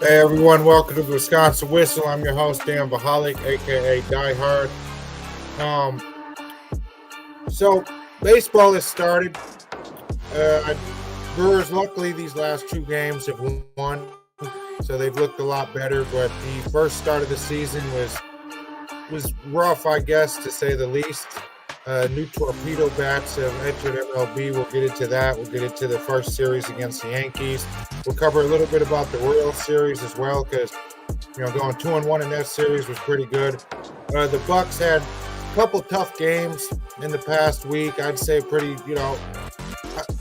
Hey everyone, welcome to the Wisconsin Whistle. I'm your host, Dan Vachalek, aka Dyhard. Um, so baseball has started. Uh, Brewers, luckily, these last two games have won, so they've looked a lot better. But the first start of the season was rough, I guess, to say the least. New torpedo bats have entered MLB. We'll get into that. We'll get into the first series against the Yankees. We'll cover a little bit about the Royals series as well, because going 2-1 in that series was pretty good. The Bucks had a couple tough games in the past week. I'd say pretty.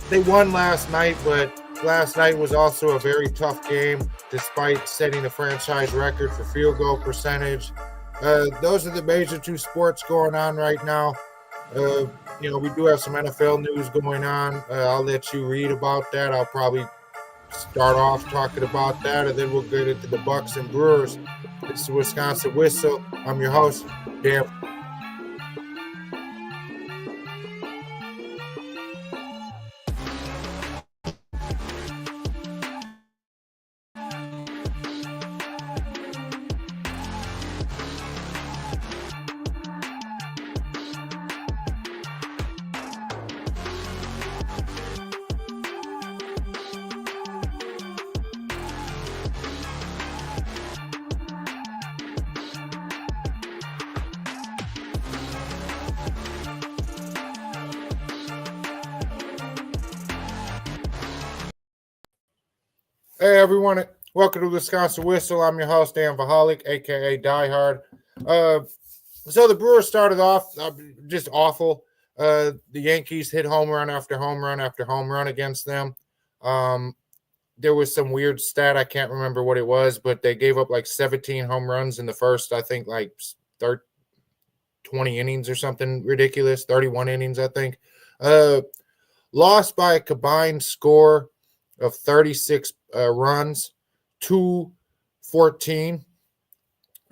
They won last night, but last night was also a very tough game, despite setting a franchise record for field goal percentage. Those are the major two sports going on right now. We do have some NFL news going on. I'll let you read about that. I'll probably start off talking about that, and then we'll get into the Bucks and Brewers. It's the Wisconsin Whistle. I'm your host, Dan. Hey everyone, welcome to the Wisconsin Whistle. I'm your host, Dan Vachalek, aka Dyhard. So the Brewers started off just awful. The Yankees hit home run after home run after home run against them. There was some weird stat, I can't remember what it was, but they gave up like 17 home runs in the first, I think, like 20 innings or something ridiculous. 31 innings, I think. Lost by a combined score of 36 runs, 2-14.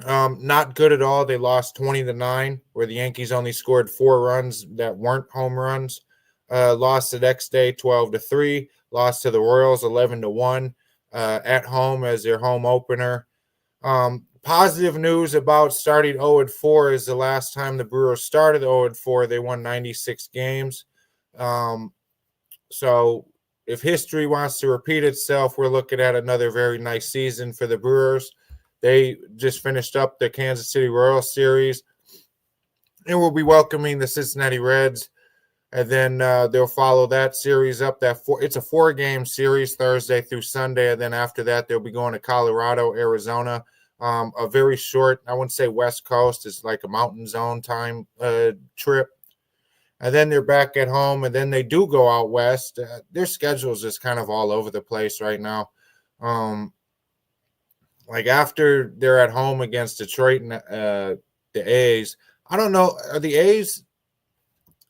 Not good at all. They lost 20-9, where the Yankees only scored 4 runs that weren't home runs. Lost the next day 12-3. Lost to the Royals 11-1 at home as their home opener. Positive news about starting 0-4 is the last time the Brewers started 0-4, they won 96 games. So if history wants to repeat itself, we're looking at another very nice season for the Brewers. They just finished up the Kansas City Royals series, and we'll be welcoming the Cincinnati Reds. And then they'll follow that series up. It's a 4-game series, Thursday through Sunday, and then after that they'll be going to Colorado, Arizona. A very short, I wouldn't say West Coast, it's like a mountain zone time trip. And then they're back at home, and then they do go out west. Their schedule is just kind of all over the place right now. Like after they're at home against Detroit and the A's, I don't know. Are the A's?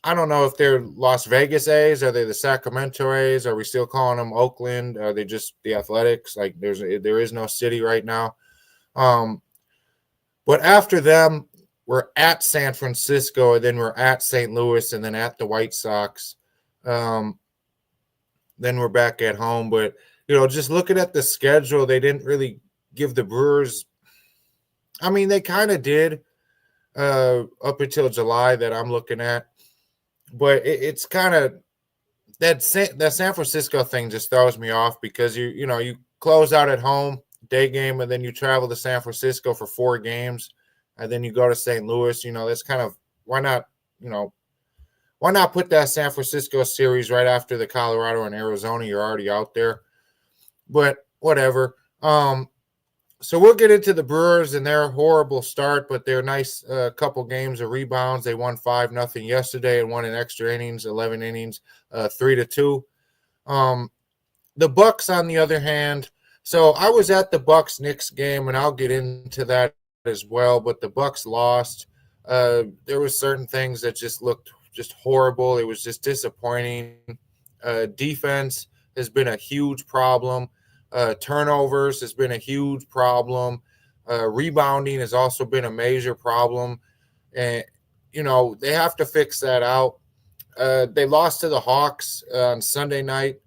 I don't know if they're Las Vegas A's. Are they the Sacramento A's? Are we still calling them Oakland? Are they just the Athletics? Like there is no city right now. But after them, we're at San Francisco, and then we're at St. Louis, and then at the White Sox. Then we're back at home. But, just looking at the schedule, they didn't really give the Brewers – I mean, they kind of did up until July that I'm looking at. But it's kind of – that San Francisco thing just throws me off because, you close out at home, day game, and then you travel to San Francisco for 4 games. And then you go to St. Louis, that's kind of why not put that San Francisco series right after the Colorado and Arizona? You're already out there, but whatever. So we'll get into the Brewers and their horrible start, but their nice couple games of rebounds. They won 5-0 yesterday and won in extra innings, 11 innings, 3-2. The Bucks, on the other hand, so I was at the Bucks-Knicks game, and I'll get into that as well, but the Bucks lost. There was certain things that just looked just horrible. It was just disappointing. Defense has been a huge problem. Turnovers has been a huge problem. Rebounding has also been a major problem. And, they have to fix that out. They lost to the Hawks on Sunday night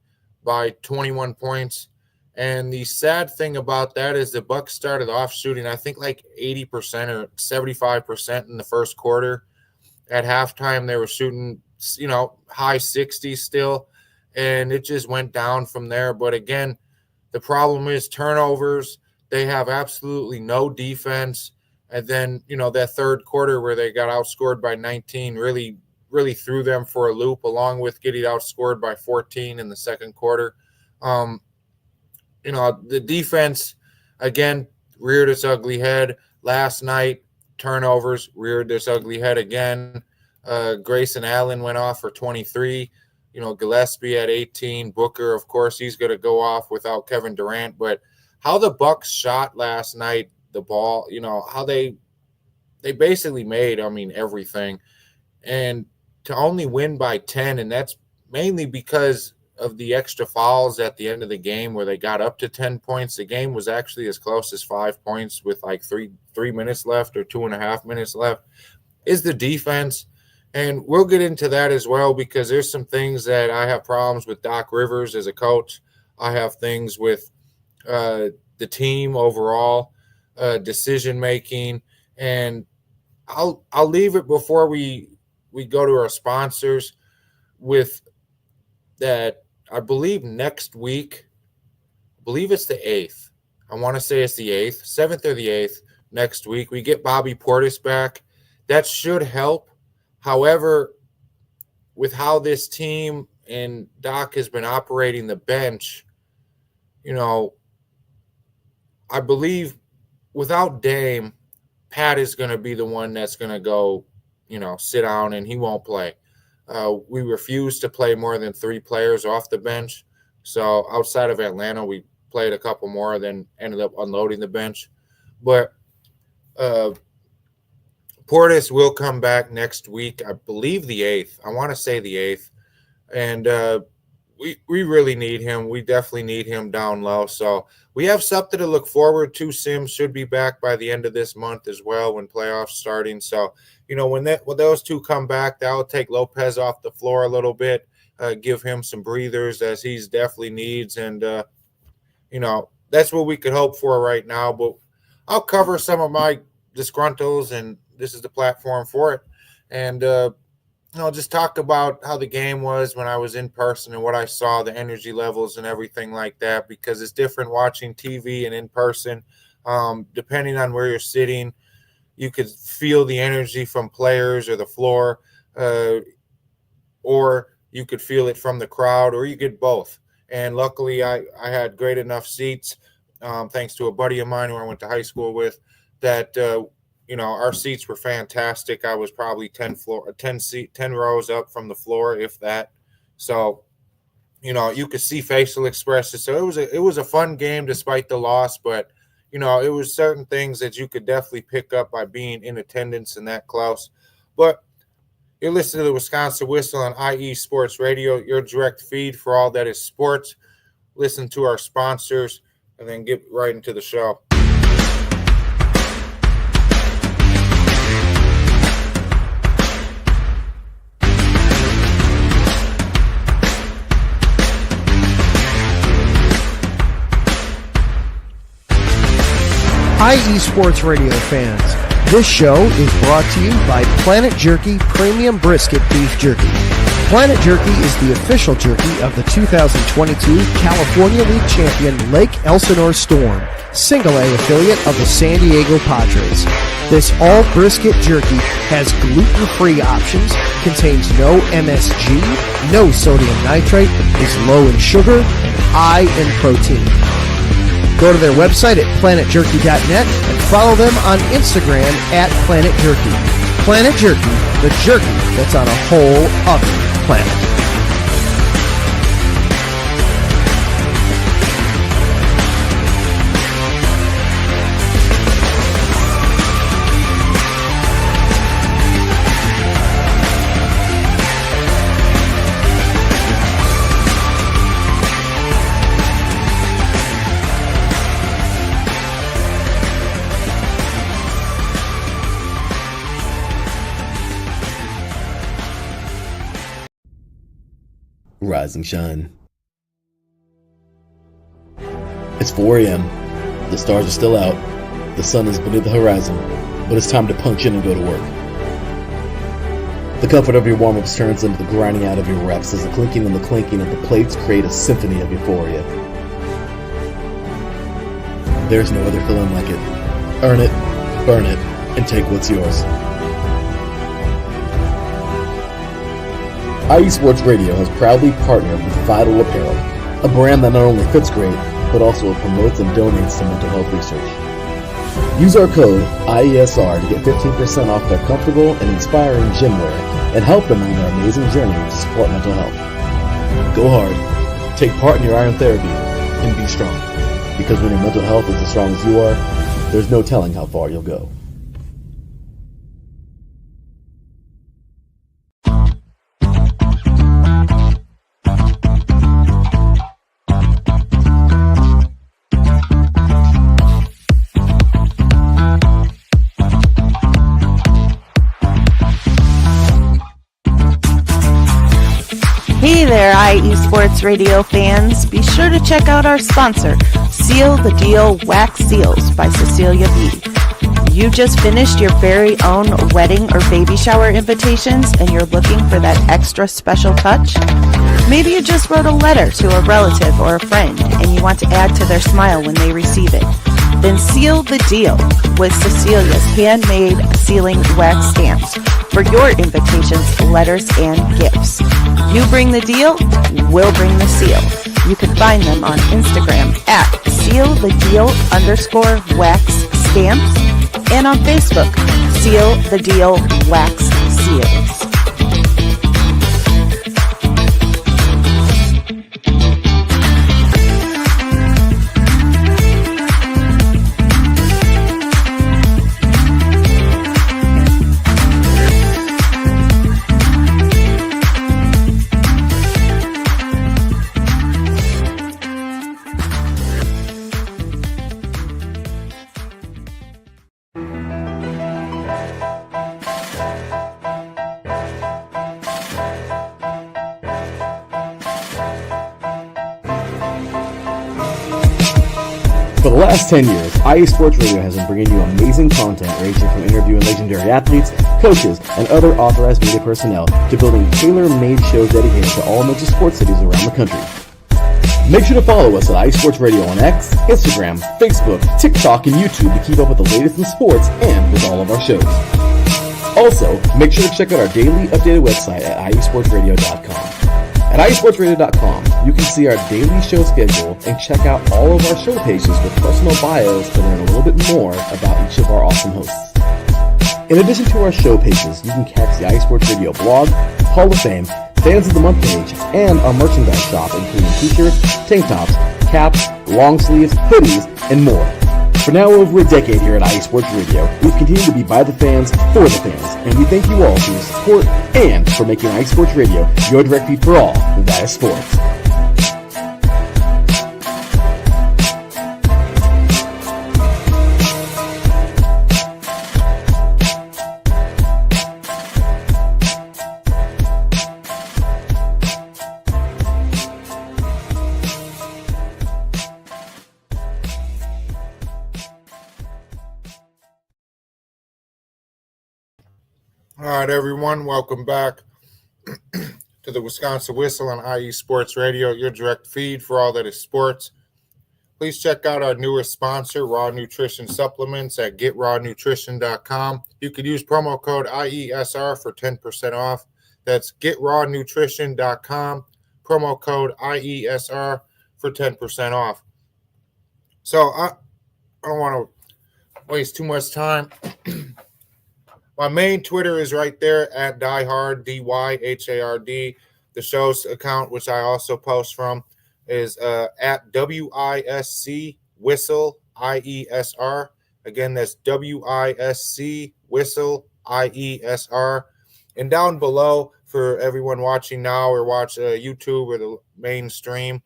by 21 points. And the sad thing about that is the Bucks started off shooting, I think, like 80% or 75% in the first quarter. At halftime, they were shooting, high 60s still, and it just went down from there. But again, the problem is turnovers. They have absolutely no defense. And then, that third quarter where they got outscored by 19 really, really threw them for a loop, along with getting outscored by 14 in the second quarter. The defense, again, reared its ugly head. Last night, turnovers reared its ugly head again. Grayson Allen went off for 23. Gillespie at 18. Booker, of course, he's going to go off without Kevin Durant. But how the Bucks shot last night, the ball, how they basically made, everything. And to only win by 10, and that's mainly because of the extra fouls at the end of the game where they got up to 10 points. The game was actually as close as 5 points with like three minutes left or 2.5 minutes left, is the defense. And we'll get into that as well, because there's some things that I have problems with Doc Rivers as a coach. I have things with the team overall, decision-making. And I'll leave it before we go to our sponsors with that. I believe next week, I believe it's the 8th. I want to say it's the 8th, 7th or the 8th next week. We get Bobby Portis back. That should help. However, with how this team and Doc has been operating the bench, I believe without Dame, Pat is going to be the one that's going to go, sit down, and he won't play. We refuse to play more than 3 players off the bench. So outside of Atlanta, we played a couple more, then ended up unloading the bench. But Portis will come back next week, I believe the 8th. I want to say the 8th. And we really need him. We definitely need him down low. So we have something to look forward to. Sims should be back by the end of this month as well when playoffs starting. So, when those two come back, that will take Lopez off the floor a little bit, give him some breathers as he's definitely needs. And, that's what we could hope for right now. But I'll cover some of my disgruntles, and this is the platform for it. And, just talk about how the game was when I was in person and what I saw, the energy levels and everything like that, because it's different watching TV and in person. Depending on where you're sitting, you could feel the energy from players or the floor, or you could feel it from the crowd, or you get both. And luckily, I had great enough seats, thanks to a buddy of mine who I went to high school with, that our seats were fantastic. I was probably 10 rows up from the floor, if that. So, you could see facial expressions. So it was a fun game despite the loss, but it was certain things that you could definitely pick up by being in attendance and that close. But you're listening to the Wisconsin Whistle on IE Sports Radio, your direct feed for all that is sports. Listen to our sponsors and then get right into the show. Hi, eSports Radio fans. This show is brought to you by Planet Jerky Premium Brisket Beef Jerky. Planet Jerky is the official jerky of the 2022 California League champion Lake Elsinore Storm, Single A affiliate of the San Diego Padres. This all brisket jerky has gluten-free options, contains no MSG, no sodium nitrate, is low in sugar, and high in protein. Go to their website at planetjerky.net and follow them on Instagram at Planet Jerky. Planet Jerky, the jerky that's on a whole other planet. Rise and shine. It's 4 a.m. The stars are still out. The sun is beneath the horizon, but it's time to punch in and go to work. The comfort of your warm-ups turns into the grinding out of your reps as the clinking and the clinking of the plates create a symphony of euphoria. There's no other feeling like it. Earn it, burn it, and take what's yours. IE Sports Radio has proudly partnered with Vital Apparel, a brand that not only fits great, but also promotes and donates to mental health research. Use our code IESR to get 15% off their comfortable and inspiring gym wear and help them on their amazing journey to support mental health. Go hard, take part in your iron therapy, and be strong. Because when your mental health is as strong as you are, there's no telling how far you'll go. Hey there, IE Sports Radio fans. Be sure to check out our sponsor, Seal the Deal Wax Seals by Cecilia B. You just finished your very own wedding or baby shower invitations and you're looking for that extra special touch? Maybe you just wrote a letter to a relative or a friend and you want to add to their smile when they receive it. Then seal the deal with Cecilia's handmade sealing wax stamps for your invitations, letters, and gifts. You bring the deal, we'll bring the seal. You can find them on Instagram at sealthedeal_wax stamps and on Facebook, Seal the Deal Wax Seals. For the last 10 years, IE Sports Radio has been bringing you amazing content ranging from interviewing legendary athletes, coaches, and other authorized media personnel to building tailor-made shows dedicated to all major sports cities around the country. Make sure to follow us at IE Sports Radio on X, Instagram, Facebook, TikTok, and YouTube to keep up with the latest in sports and with all of our shows. Also, make sure to check out our daily updated website at iesportsradio.com. At iesportsradio.com, you can see our daily show schedule and check out all of our show pages with personal bios to learn a little bit more about each of our awesome hosts. In addition to our show pages, you can catch the IE Sports Radio blog, Hall of Fame, Fans of the Month page, and our merchandise shop including t-shirts, tank tops, caps, long sleeves, hoodies, and more. For now over a decade here at IE Sports Radio, we've continued to be by the fans, for the fans, and we thank you all for your support and for making IE Sports Radio your direct feed for all that is sports. All right, everyone, welcome back to the Wisconsin Whistle on IE Sports Radio, your direct feed for all that is sports. Please check out our newest sponsor, Raw Nutrition Supplements, at getrawnutrition.com. You could use promo code IESR for 10% off. That's getrawnutrition.com, promo code IESR for 10% off. So I don't want to waste too much time. My main Twitter is right there at Dyhard, DYHARD. The show's account, which I also post from, is at WISC Whistle IESR. Again, that's WISC Whistle IESR. And down below, for everyone watching now or watch YouTube or the main stream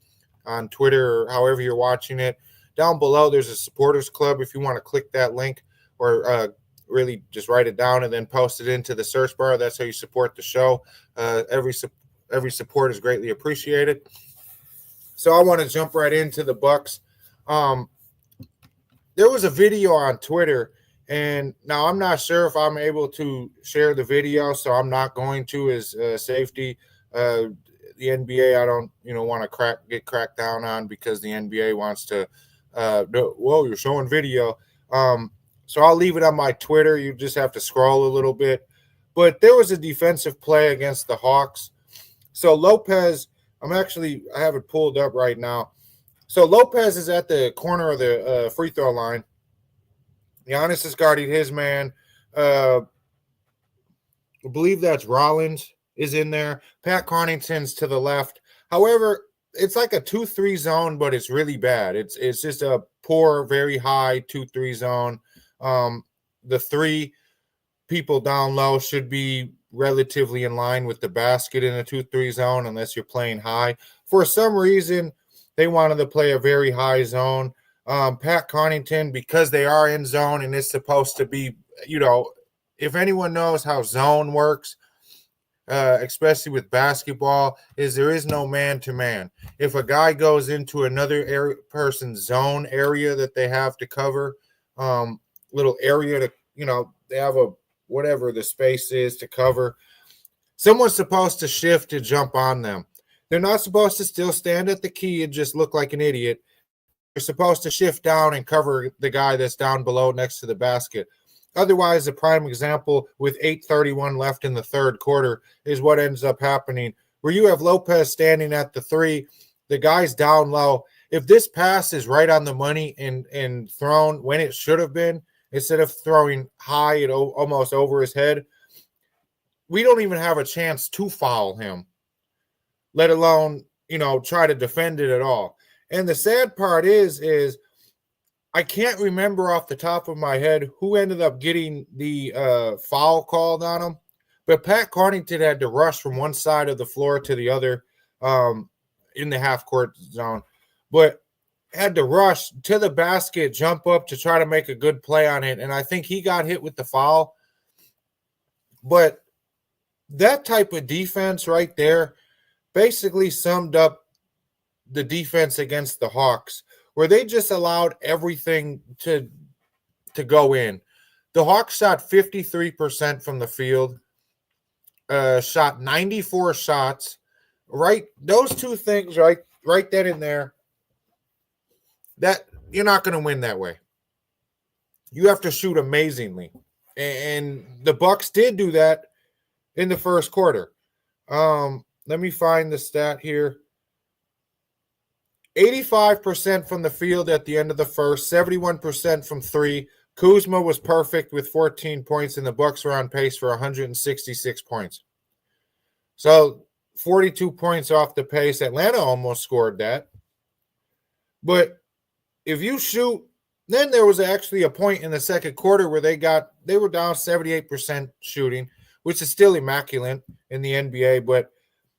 on Twitter or however you're watching it, down below there's a supporters club. If you want to click that link or really just write it down and then post it into the search bar. That's how you support the show. Every support is greatly appreciated. So I want to jump right into the Bucks Um, there was a video on Twitter, and now I'm not sure if I'm able to share the video, so I'm not going to as safety. The NBA, I don't, want to get cracked down on because the NBA wants to. Whoa, you're showing video. So I'll leave it on my Twitter. You just have to scroll a little bit. But there was a defensive play against the Hawks. So Lopez, I have it pulled up right now. So Lopez is at the corner of the free throw line. Giannis is guarding his man. I believe that's Rollins is in there. Pat Connaughton's to the left. However, it's like a 2-3 zone, but it's really bad. It's just a poor, very high 2-3 zone. The three people down low should be relatively in line with the basket in a 2-3 zone unless you're playing high. For some reason, they wanted to play a very high zone. Pat Connaughton, because they are in zone and it's supposed to be, if anyone knows how zone works, especially with basketball, is there is no man-to-man. If a guy goes into another person's zone area that they have to cover, little area to, they have a whatever the space is to cover, someone's supposed to shift to jump on them. They're not supposed to still stand at the key and just look like an idiot. They're supposed to shift down and cover the guy that's down below next to the basket. Otherwise, a prime example with 8:31 left in the third quarter is what ends up happening, where you have Lopez standing at the three, the guy's down low. If this pass is right on the money and thrown when it should have been, instead of throwing high and almost over his head, we don't even have a chance to foul him, let alone, try to defend it at all. And the sad part is I can't remember off the top of my head who ended up getting the foul called on him, but Pat Connaughton had to rush from one side of the floor to the other in the half-court zone, but had to rush to the basket, jump up to try to make a good play on it, and I think he got hit with the foul. But that type of defense right there basically summed up the defense against the Hawks, where they just allowed everything to go in. The Hawks shot 53% from the field, shot 94 shots. Right, those two things right then and there, that you're not going to win that way. You have to shoot amazingly. And the Bucks did do that in the first quarter. Let me find the stat here. 85% from the field at the end of the first, 71% from three. Kuzma was perfect with 14 points, and the Bucks were on pace for 166 points. So 42 points off the pace. Atlanta almost scored that. But if you shoot, then there was actually a point in the second quarter where they were down 78% shooting, which is still immaculate in the NBA, but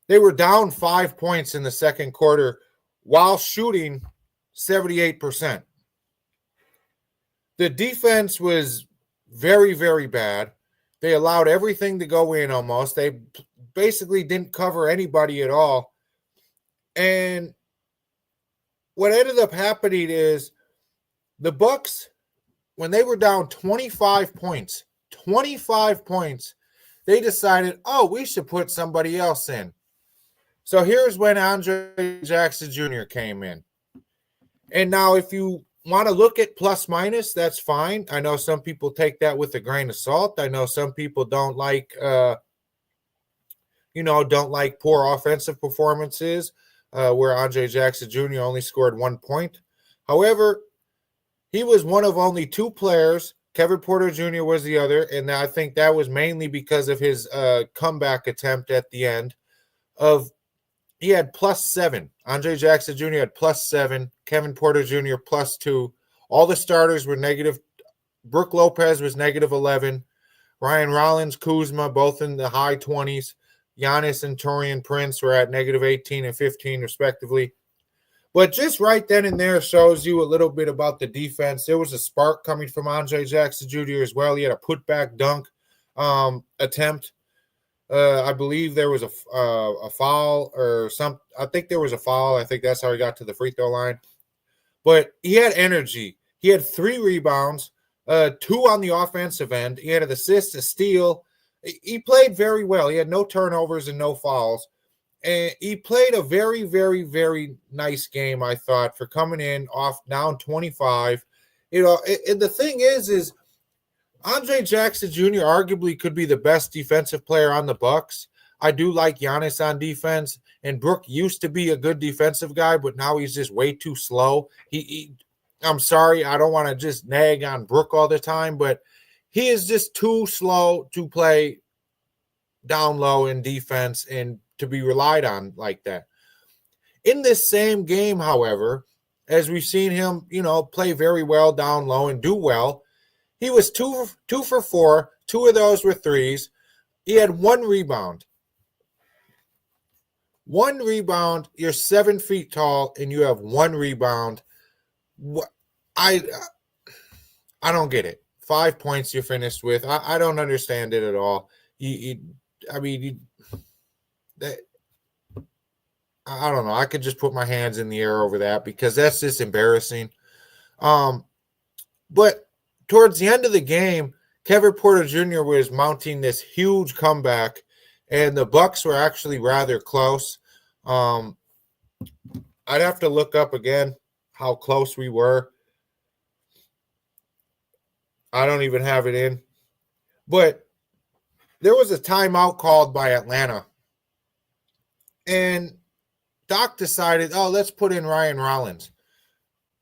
they were down 5 points in the second quarter while shooting 78%. The defense was very, very bad. They allowed everything to go in almost. They basically didn't cover anybody at all. And what ended up happening is the Bucks, when they were down 25 points, they decided, we should put somebody else in. So here's when Andre Jackson Jr. came in. And now if you want to look at plus minus, that's fine. I know some people take that with a grain of salt. I know some people don't like poor offensive performances where Andre Jackson Jr. only scored 1 point. However, he was one of only two players. Kevin Porter Jr. was the other, and I think that was mainly because of his comeback attempt at the end. He had +7. Andre Jackson Jr. had +7. Kevin Porter Jr. +2. All the starters were negative. Brook Lopez was -11. Ryan Rollins, Kuzma, both in the high 20s. Giannis and Taurean Prince were at -18 and 15, respectively. But just right then and there shows you a little bit about the defense. There was a spark coming from Andre Jackson Jr. as well. He had a putback dunk attempt. I believe there was a foul or some. I think there was a foul. I think that's how he got to the free throw line. but he had energy. He had 3 rebounds, 2 on the offensive end. He had an assist, a steal. He played very well. He had no turnovers and no fouls. And he played a very, very, very nice game, I thought, for coming in off down 25. And the thing is Andre Jackson Jr. arguably could be the best defensive player on the Bucks. I do like Giannis on defense, and Brook used to be a good defensive guy, but now he's just way too slow. I'm sorry, I don't want to just nag on Brook all the time, but he is just too slow to play down low in defense and to be relied on like that. In this same game, however, as we've seen him, play very well down low and do well, he was 2 for 4. 2 of those were threes. He had 1 rebound. 1 rebound. You're 7 feet tall, and you have 1 rebound. I don't get it. 5 points you finished with. I don't understand it at all. I don't know. I could just put my hands in the air over that because that's just embarrassing. But towards the end of the game, Kevin Porter Jr. was mounting this huge comeback, and the Bucks were actually rather close. I'd have to look up again how close we were. I don't even have it in. But there was a timeout called by Atlanta. And Doc decided, let's put in Ryan Rollins.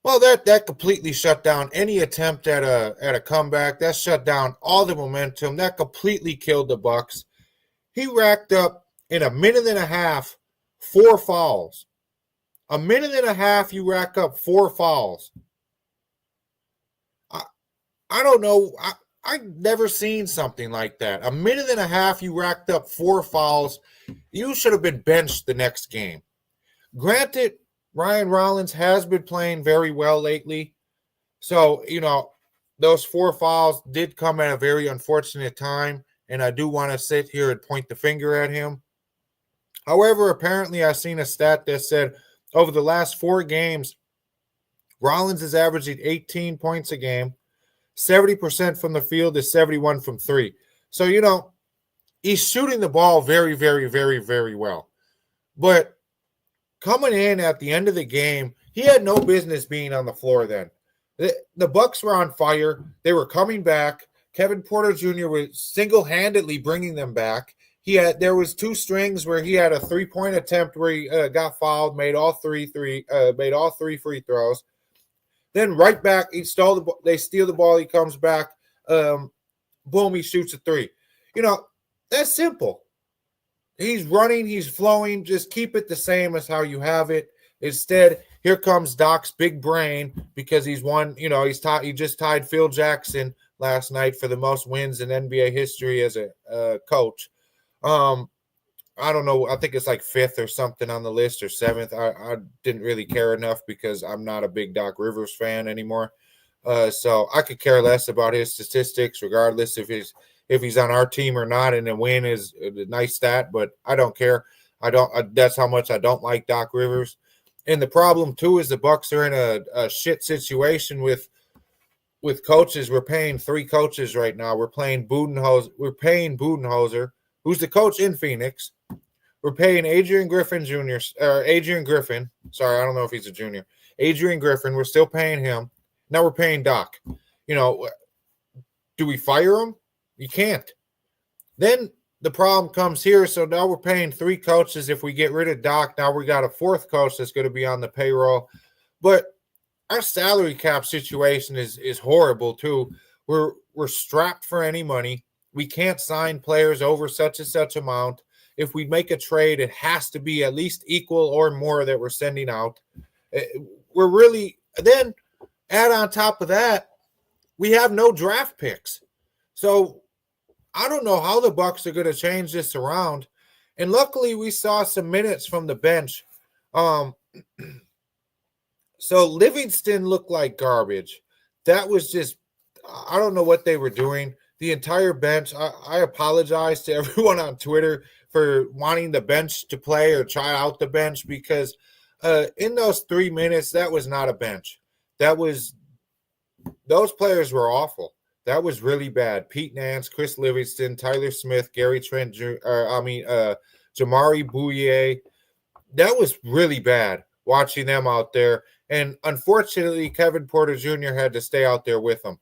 Well, that completely shut down any attempt at a comeback. That shut down all the momentum. That completely killed the Bucks. He racked up in a minute and a half 4 fouls. A minute and a half, you rack up 4 fouls. I don't know. I've never seen something like that. A minute and a half, you racked up 4 fouls. You should have been benched the next game. Granted, Ryan Rollins has been playing very well lately. So, those 4 fouls did come at a very unfortunate time, and I do want to sit here and point the finger at him. However, apparently I've seen a stat that said over the last 4 games, Rollins is averaging 18 points a game. 70% from the field is 71 from 3. So, he's shooting the ball very, very, very, very well. But coming in at the end of the game, he had no business being on the floor then. The Bucks were on fire. They were coming back. Kevin Porter Jr. was single-handedly bringing them back. There was 2 strings where he had a 3-point attempt where he got fouled, made all 3 free throws. Then right back, they steal the ball. He comes back. Boom, he shoots a 3. That's simple. He's running. He's flowing. Just keep it the same as how you have it. Instead, here comes Doc's big brain because he's won. He just tied Phil Jackson last night for the most wins in NBA history as a coach. I don't know. I think it's like 5th or something on the list or 7th. I didn't really care enough because I'm not a big Doc Rivers fan anymore. So I could care less about his statistics, regardless if he's on our team or not. And a win is a nice stat, but I don't care. That's how much I don't like Doc Rivers. And the problem too is the Bucks are in a shit situation with coaches. We're paying 3 coaches right now. We're paying Budenholzer, who's the coach in Phoenix. We're paying Adrian Griffin. Sorry, I don't know if he's a junior. Adrian Griffin. We're still paying him. Now we're paying Doc. Do we fire him? You can't. Then the problem comes here. So now we're paying 3 coaches. If we get rid of Doc, now we got a 4th coach that's going to be on the payroll. But our salary cap situation is horrible too. We're strapped for any money. We can't sign players over such and such amount. If we make a trade, it has to be at least equal or more that we're sending out. Then add on top of that, we have no draft picks. So I don't know how the Bucks are going to change this around. And luckily we saw some minutes from the bench. So Livingston looked like garbage. That was just, I don't know what they were doing. The entire bench, I apologize to everyone on Twitter for wanting the bench to play or try out the bench because in those 3 minutes, that was not a bench. those players were awful. That was really bad. Pete Nance, Chris Livingston, Tyler Smith, Gary Trent, Jamari Bouye. That was really bad watching them out there. And unfortunately, Kevin Porter Jr. had to stay out there with them.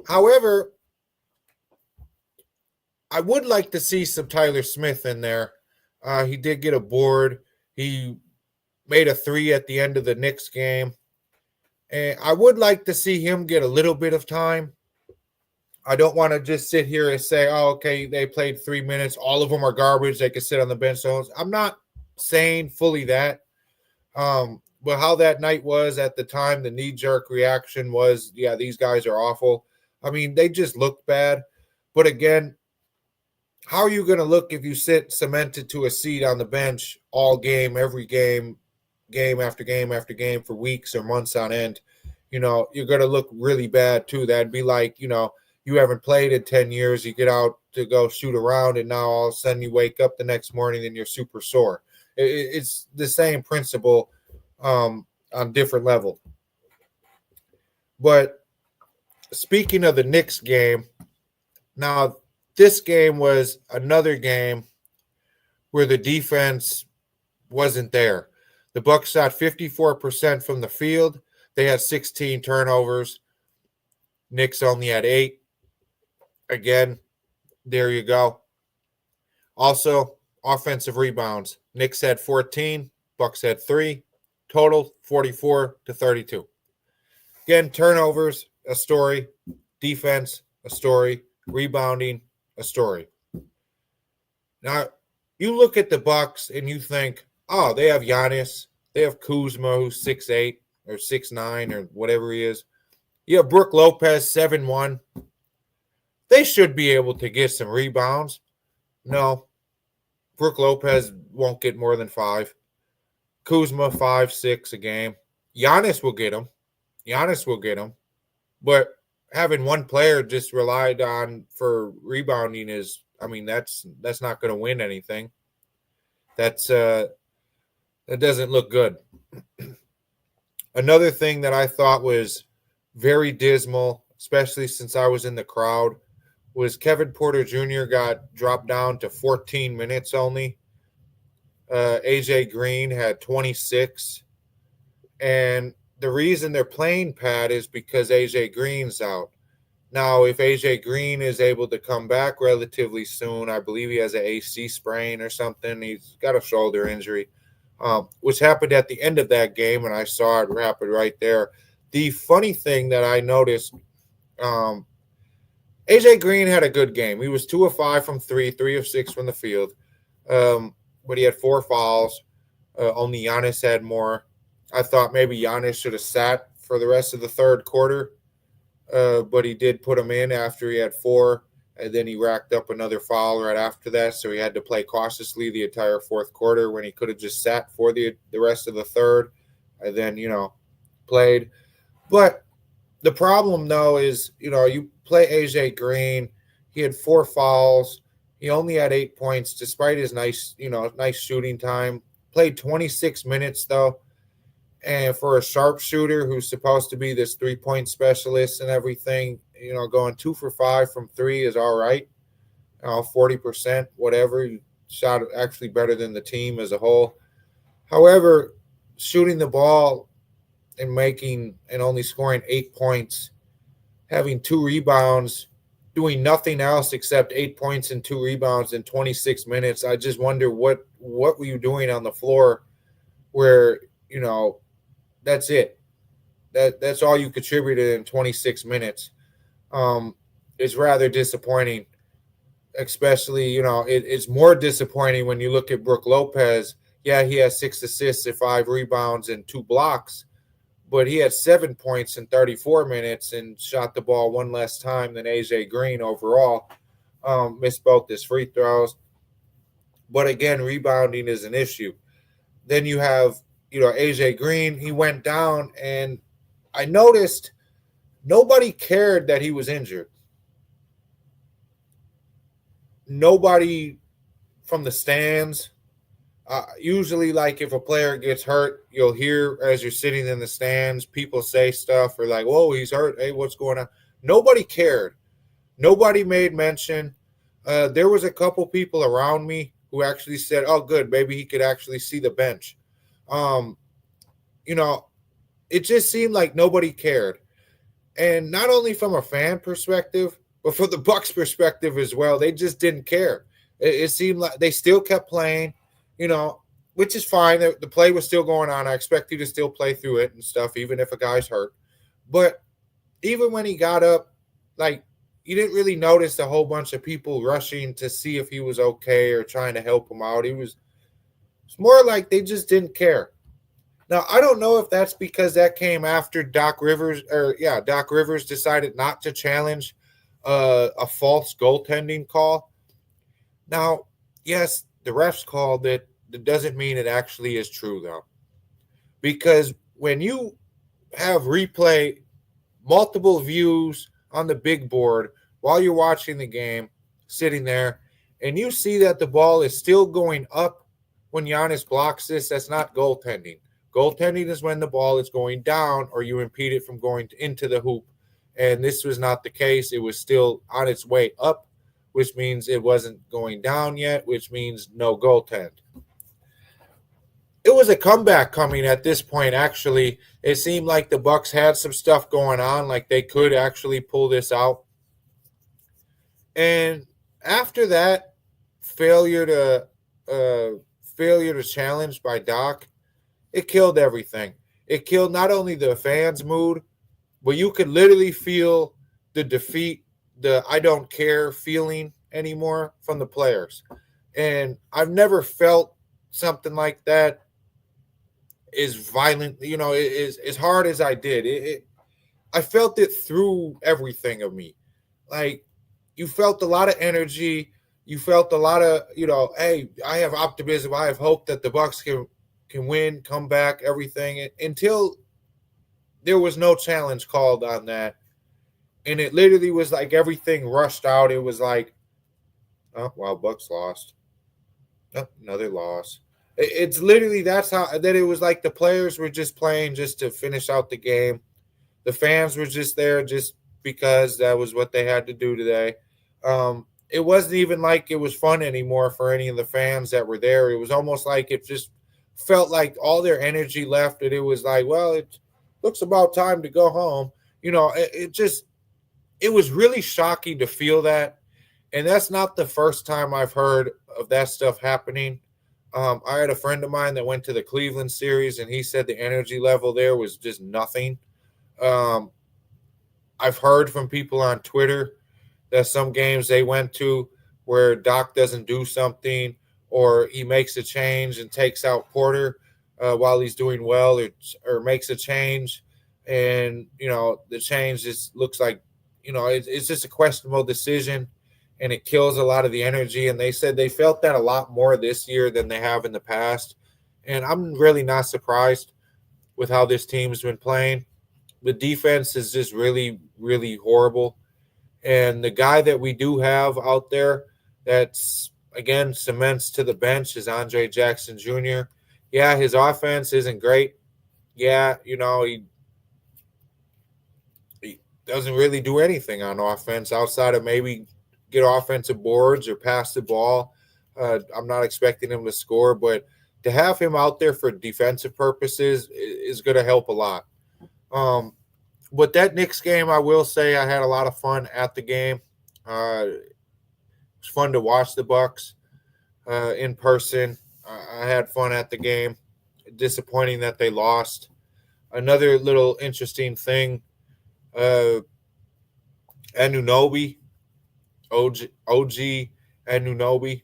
However, I would like to see some Tyler Smith in there. He did get a board. He made a 3 at the end of the Knicks game. And I would like to see him get a little bit of time. I don't want to just sit here and say, oh, okay, they played 3 minutes. All of them are garbage. They could sit on the bench. So I'm not saying fully that. But how that night was at the time, the knee-jerk reaction was, yeah, these guys are awful. I mean, they just looked bad. But again, how are you going to look if you sit cemented to a seat on the bench all game, every game, game after game after game for weeks or months on end? You're going to look really bad too. That'd be like, you haven't played in 10 years. You get out to go shoot around, and now all of a sudden you wake up the next morning and you're super sore. It's the same principle on different level. But speaking of the Knicks game, now this game was another game where the defense wasn't there. The Bucks shot 54% from the field. They had 16 turnovers. Knicks only had 8. Again, there you go. Also, offensive rebounds. Knicks had 14. Bucks had 3. Total 44-32. Again, turnovers, a story. Defense, a story. Rebounding, a story. Now, you look at the Bucks and you think, oh, they have Giannis. They have Kuzma, who's 6'8", or 6'9", or whatever he is. You have Brook Lopez, 7'1". They should be able to get some rebounds. No. Brook Lopez won't get more than 5. Kuzma, 5, 6 a game. Giannis will get them. But having one player just relied on for rebounding that's not going to win anything. That doesn't look good. Another thing that I thought was very dismal, especially since I was in the crowd, was Kevin Porter Jr. got dropped down to 14 minutes only. AJ Green had 26. And the reason they're playing Pat is because AJ Green's out. Now, if AJ Green is able to come back relatively soon, I believe he has an AC sprain or something. He's got a shoulder injury, which happened at the end of that game, and I saw it happen right there. The funny thing that I noticed, AJ Green had a good game. He was 2 of 5 from 3, 3 of 6 from the field, but he had 4 fouls. Only Giannis had more. I thought maybe Giannis should have sat for the rest of the third quarter, but he did put him in after he had 4, and then he racked up another foul right after that, so he had to play cautiously the entire fourth quarter when he could have just sat for the rest of the third and then, played. But the problem, though, is, you play AJ Green. He had 4 fouls. He only had 8 points despite his nice shooting time. Played 26 minutes, though. And for a sharpshooter who's supposed to be this 3-point specialist and everything, going 2 for 5 from 3 is all right. 40%, whatever. He shot actually better than the team as a whole. However, shooting the ball and only scoring 8 points, having 2 rebounds, doing nothing else except 8 points and 2 rebounds in 26 minutes. I just wonder what were you doing on the floor where, that's it. That's all you contributed in 26 minutes. It's rather disappointing, especially, it's more disappointing when you look at Brook Lopez. Yeah, he has 6 assists and 5 rebounds and 2 blocks, but he had 7 points in 34 minutes and shot the ball 1 less time than AJ Green overall. Missed both his free throws. But again, rebounding is an issue. Then you have, AJ Green. He went down, and I noticed nobody cared that he was injured. Nobody from the stands. Usually, like if a player gets hurt, you'll hear as you're sitting in the stands, people say stuff or like, "Whoa, he's hurt. Hey, what's going on?" Nobody cared. Nobody made mention. There was a couple people around me who actually said, "Oh, good, maybe he could actually see the bench." Um, you know, it just seemed like nobody cared, and not only from a fan perspective, but from the Bucks' perspective as well. They just didn't care. It seemed like they still kept playing, which is fine. The play was still going on. I expect you to still play through it and stuff, even if a guy's hurt. But even when he got up, like you didn't really notice a whole bunch of people rushing to see if he was okay or trying to help him out. It's more like they just didn't care. Now, I don't know if that's because that came after Doc Rivers decided not to challenge a false goaltending call. Now, yes, the refs called it. That doesn't mean it actually is true, though. Because when you have replay, multiple views on the big board while you're watching the game, sitting there, and you see that the ball is still going up when Giannis blocks this, that's not goaltending. Goaltending is when the ball is going down or you impede it from going into the hoop. And this was not the case. It was still on its way up, which means it wasn't going down yet, which means no goaltend. It was a comeback coming at this point, actually. It seemed like the Bucks had some stuff going on, like they could actually pull this out. And after that failure to challenge by Doc, it killed everything. It killed not only the fans' mood, but you could literally feel the defeat, the I don't care feeling anymore from the players. And I've never felt something like that as violent, as hard as I did. I felt it through everything of me. Like, you felt a lot of energy. You felt a lot of, hey, I have optimism. I have hope that the Bucks can win, come back, everything, until there was no challenge called on that. And it literally was like everything rushed out. It was like, oh, well, Bucks lost. Oh, another loss. It's literally that it was like the players were just playing just to finish out the game. The fans were just there just because that was what they had to do today. It wasn't even like it was fun anymore for any of the fans that were there. It was almost like it just felt like all their energy left, and it was like, well, it looks about time to go home. It was really shocking to feel that. And that's not the first time I've heard of that stuff happening. I had a friend of mine that went to the Cleveland series, and he said the energy level there was just nothing. I've heard from people on Twitter that some games they went to where Doc doesn't do something or he makes a change and takes out Porter while he's doing well or makes a change. And, the change just looks like, it's just a questionable decision. And it kills a lot of the energy. And they said they felt that a lot more this year than they have in the past. And I'm really not surprised with how this team's been playing. The defense is just really, really horrible. And the guy that we do have out there that's, again, cements to the bench is Andre Jackson Jr. Yeah, his offense isn't great. Yeah, he doesn't really do anything on offense outside of maybe get offensive boards or pass the ball. I'm not expecting him to score, but to have him out there for defensive purposes is going to help a lot. But that Knicks game, I will say I had a lot of fun at the game. It was fun to watch the Bucks in person. I had fun at the game. Disappointing that they lost. Another little interesting thing, Anunoby, OG Anunoby,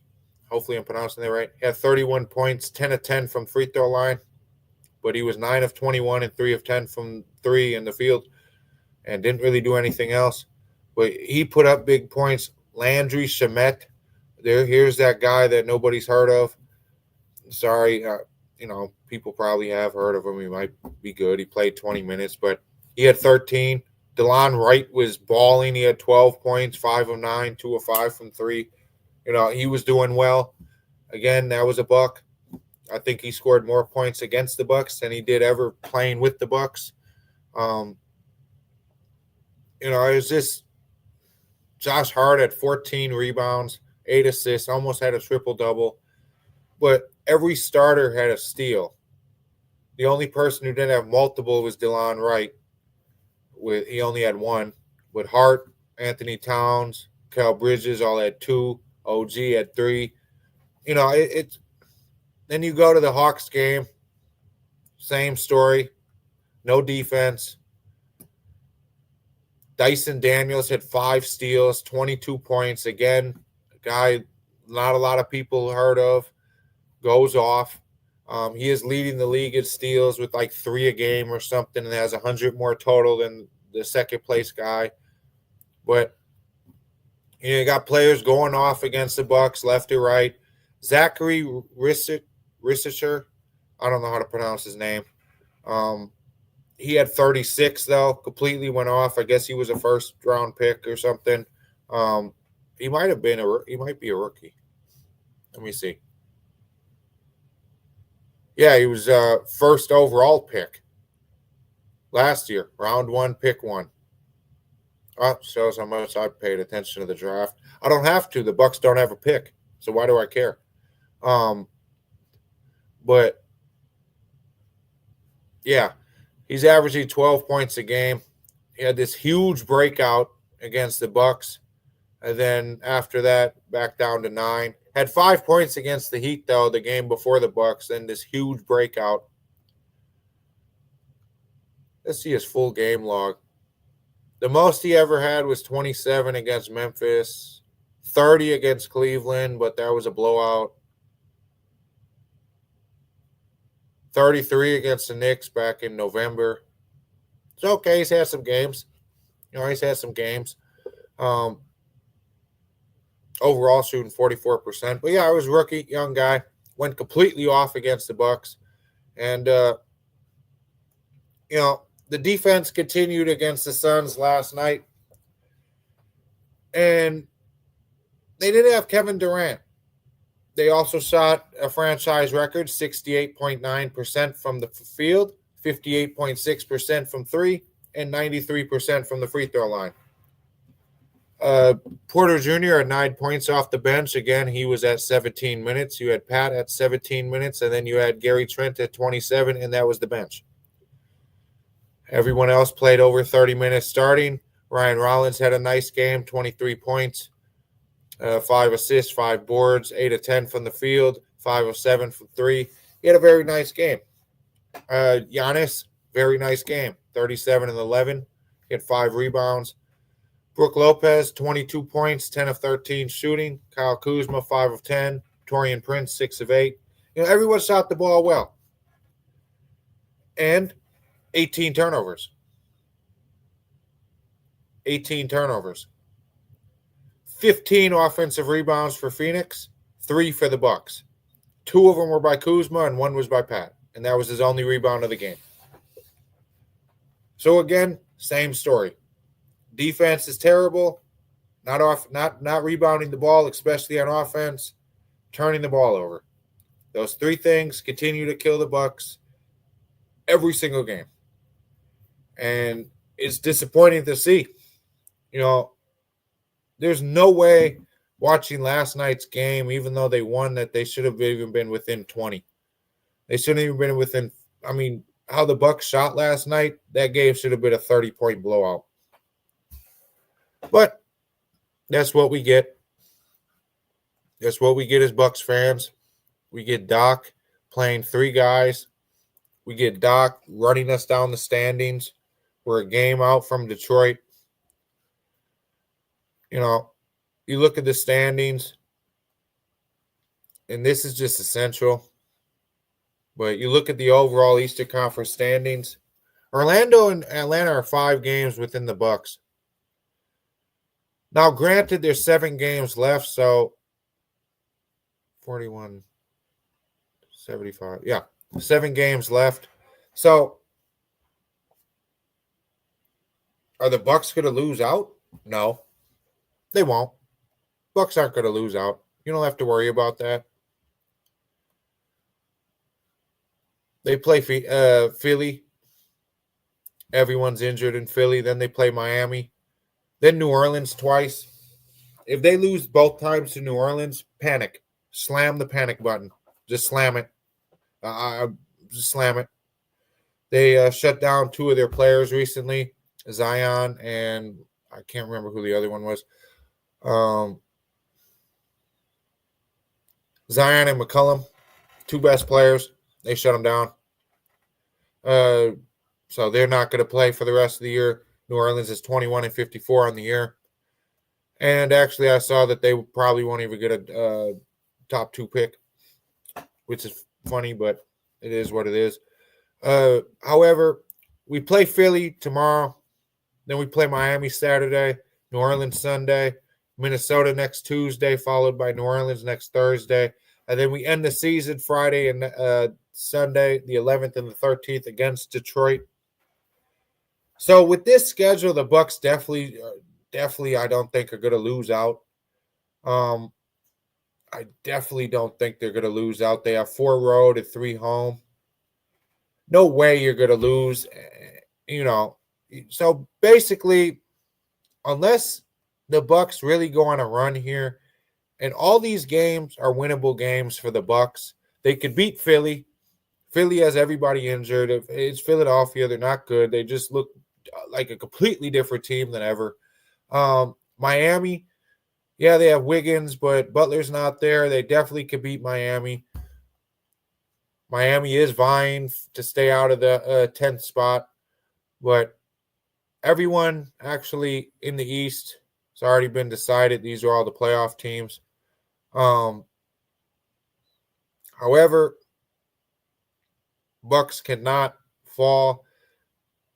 hopefully I'm pronouncing that right. He had 31 points, 10 of 10 from free throw line, but he was 9 of 21 and 3 of 10 from 3 in the field and didn't really do anything else. But he put up big points. Landry Shamet, here's that guy that nobody's heard of. Sorry, people probably have heard of him. He might be good. He played 20 minutes, but he had 13. DeLon Wright was balling. He had 12 points, 5 of 9, 2 of 5 from 3. He was doing well. Again, that was a Buck. I think he scored more points against the Bucks than he did ever playing with the Bucks. It was just Josh Hart had 14 rebounds, 8 assists, almost had a triple-double. But every starter had a steal. The only person who didn't have multiple was DeLon Wright. He only had one. With Hart, Anthony Towns, Cal Bridges all had 2. OG had 3. It's then you go to the Hawks game, same story, no defense. Dyson Daniels had 5 steals, 22 points. Again, a guy not a lot of people heard of, goes off. He is leading the league in steals with like 3 a game or something, and has 100 more total than the second place guy. But you got players going off against the Bucks left or right. Zachary Rissicher, I don't know how to pronounce his name. He had 36 though, completely went off. I guess he was a first round pick or something. He might be a rookie. Let me see. Yeah, he was first overall pick last year, round 1, pick 1. Shows how much I paid attention to the draft. I don't have to. The Bucks don't have a pick, so why do I care? But yeah, he's averaging 12 points a game. He had this huge breakout against the Bucks, and then after that, back down to 9. Had 5 points against the Heat though, the game before the Bucks. Then this huge breakout. Let's see his full game log. The most he ever had was 27 against Memphis, 30 against Cleveland, but that was a blowout. 33 against the Knicks back in November. It's okay. He's had some games. He's had some games. Overall shooting 44%. But yeah, I was rookie, young guy. Went completely off against the Bucks. And, the defense continued against the Suns last night. And they didn't have Kevin Durant. They also shot a franchise record, 68.9% from the field, 58.6% from 3, and 93% from the free throw line. Porter Jr. had 9 points off the bench. Again, he was at 17 minutes. You had Pat at 17 minutes, and then you had Gary Trent at 27, and that was the bench. Everyone else played over 30 minutes starting. Ryan Rollins had a nice game, 23 points, 5 assists, 5 boards, 8 of 10 from the field, 5 of 7 from 3. He had a very nice game. Giannis, very nice game, 37 and 11. He had 5 rebounds. Brook Lopez, 22 points, 10 of 13 shooting. Kyle Kuzma, 5 of 10. Torian Prince, 6 of 8. Everyone shot the ball well. And 18 turnovers. 18 turnovers. 15 offensive rebounds for Phoenix, 3 for the Bucks. 2 of them were by Kuzma and 1 was by Pat. And that was his only rebound of the game. So again, same story. Defense is terrible. Not rebounding the ball, especially on offense. Turning the ball over. Those 3 things continue to kill the Bucks every single game. And it's disappointing to see. There's no way watching last night's game, even though they won, that they should have even been within 20. They shouldn't even been within, how the Bucks shot last night, that game should have been a 30-point blowout. But that's what we get. That's what we get as Bucks fans. We get Doc playing 3 guys. We get Doc running us down the standings. We're a game out from Detroit. You look at the standings, and this is just essential. But you look at the overall Eastern Conference standings. Orlando and Atlanta are 5 games within the Bucks. Now, granted, there's 7 games left, so 41, 75. Yeah, 7 games left. So, are the Bucks going to lose out? No, they won't. Bucks aren't going to lose out. You don't have to worry about that. They play Philly. Everyone's injured in Philly. Then they play Miami. Then New Orleans twice. If they lose both times to New Orleans, panic. Slam the panic button. Just slam it. Just slam it. They shut down two of their players recently, Zion and I can't remember who the other one was. Zion and McCollum, two best players. They shut them down. So they're not going to play for the rest of the year. New Orleans is 21-54 on the year. And actually, I saw that they probably won't even get a top 2 pick, which is funny, but it is what it is. However, we play Philly tomorrow. Then we play Miami Saturday, New Orleans Sunday, Minnesota next Tuesday, followed by New Orleans next Thursday. And then we end the season Friday and Sunday, the 11th and the 13th against Detroit. So with this schedule, the Bucks definitely, I don't think are going to lose out. I definitely don't think they're going to lose out. They have 4 road and 3 home. No way you're going to lose, So basically, unless the Bucks really go on a run here, and all these games are winnable games for the Bucks. They could beat Philly. Philly has everybody injured. If it's Philadelphia, they're not good. They just look like a completely different team than ever. Miami, yeah, they have Wiggins, but Butler's not there. They definitely could beat Miami. Miami is vying to stay out of the 10th spot, but everyone actually in the East has already been decided. These are all the playoff teams. However, Bucks cannot fall.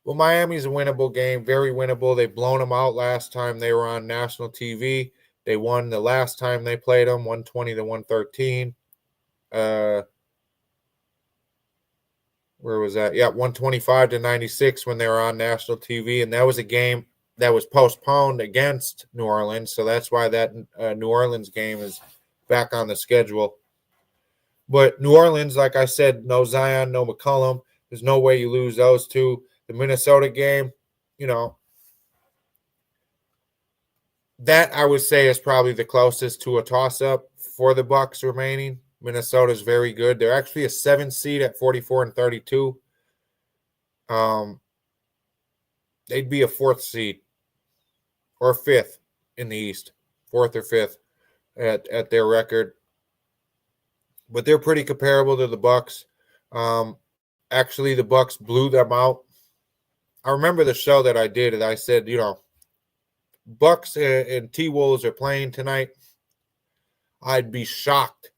Well, Miami's a winnable game, very winnable. They've blown them out last time they were on national TV. They won the last time they played them, 120-113. Where was that? Yeah, 125-96 when they were on national TV, and that was a game that was postponed against New Orleans, so that's why that New Orleans game is back on the schedule. But New Orleans, like I said, no Zion, no McCollum. There's no way you lose those two. The Minnesota game, that I would say is probably the closest to a toss-up for the Bucks remaining. Minnesota's very good. They're actually a 7th seed at 44-32. They'd be a 4th seed or 5th in the East, 4th or 5th at their record. But they're pretty comparable to the Bucks. Actually, the Bucks blew them out. I remember the show that I did, and I said, Bucks and T-Wolves are playing tonight. I'd be shocked.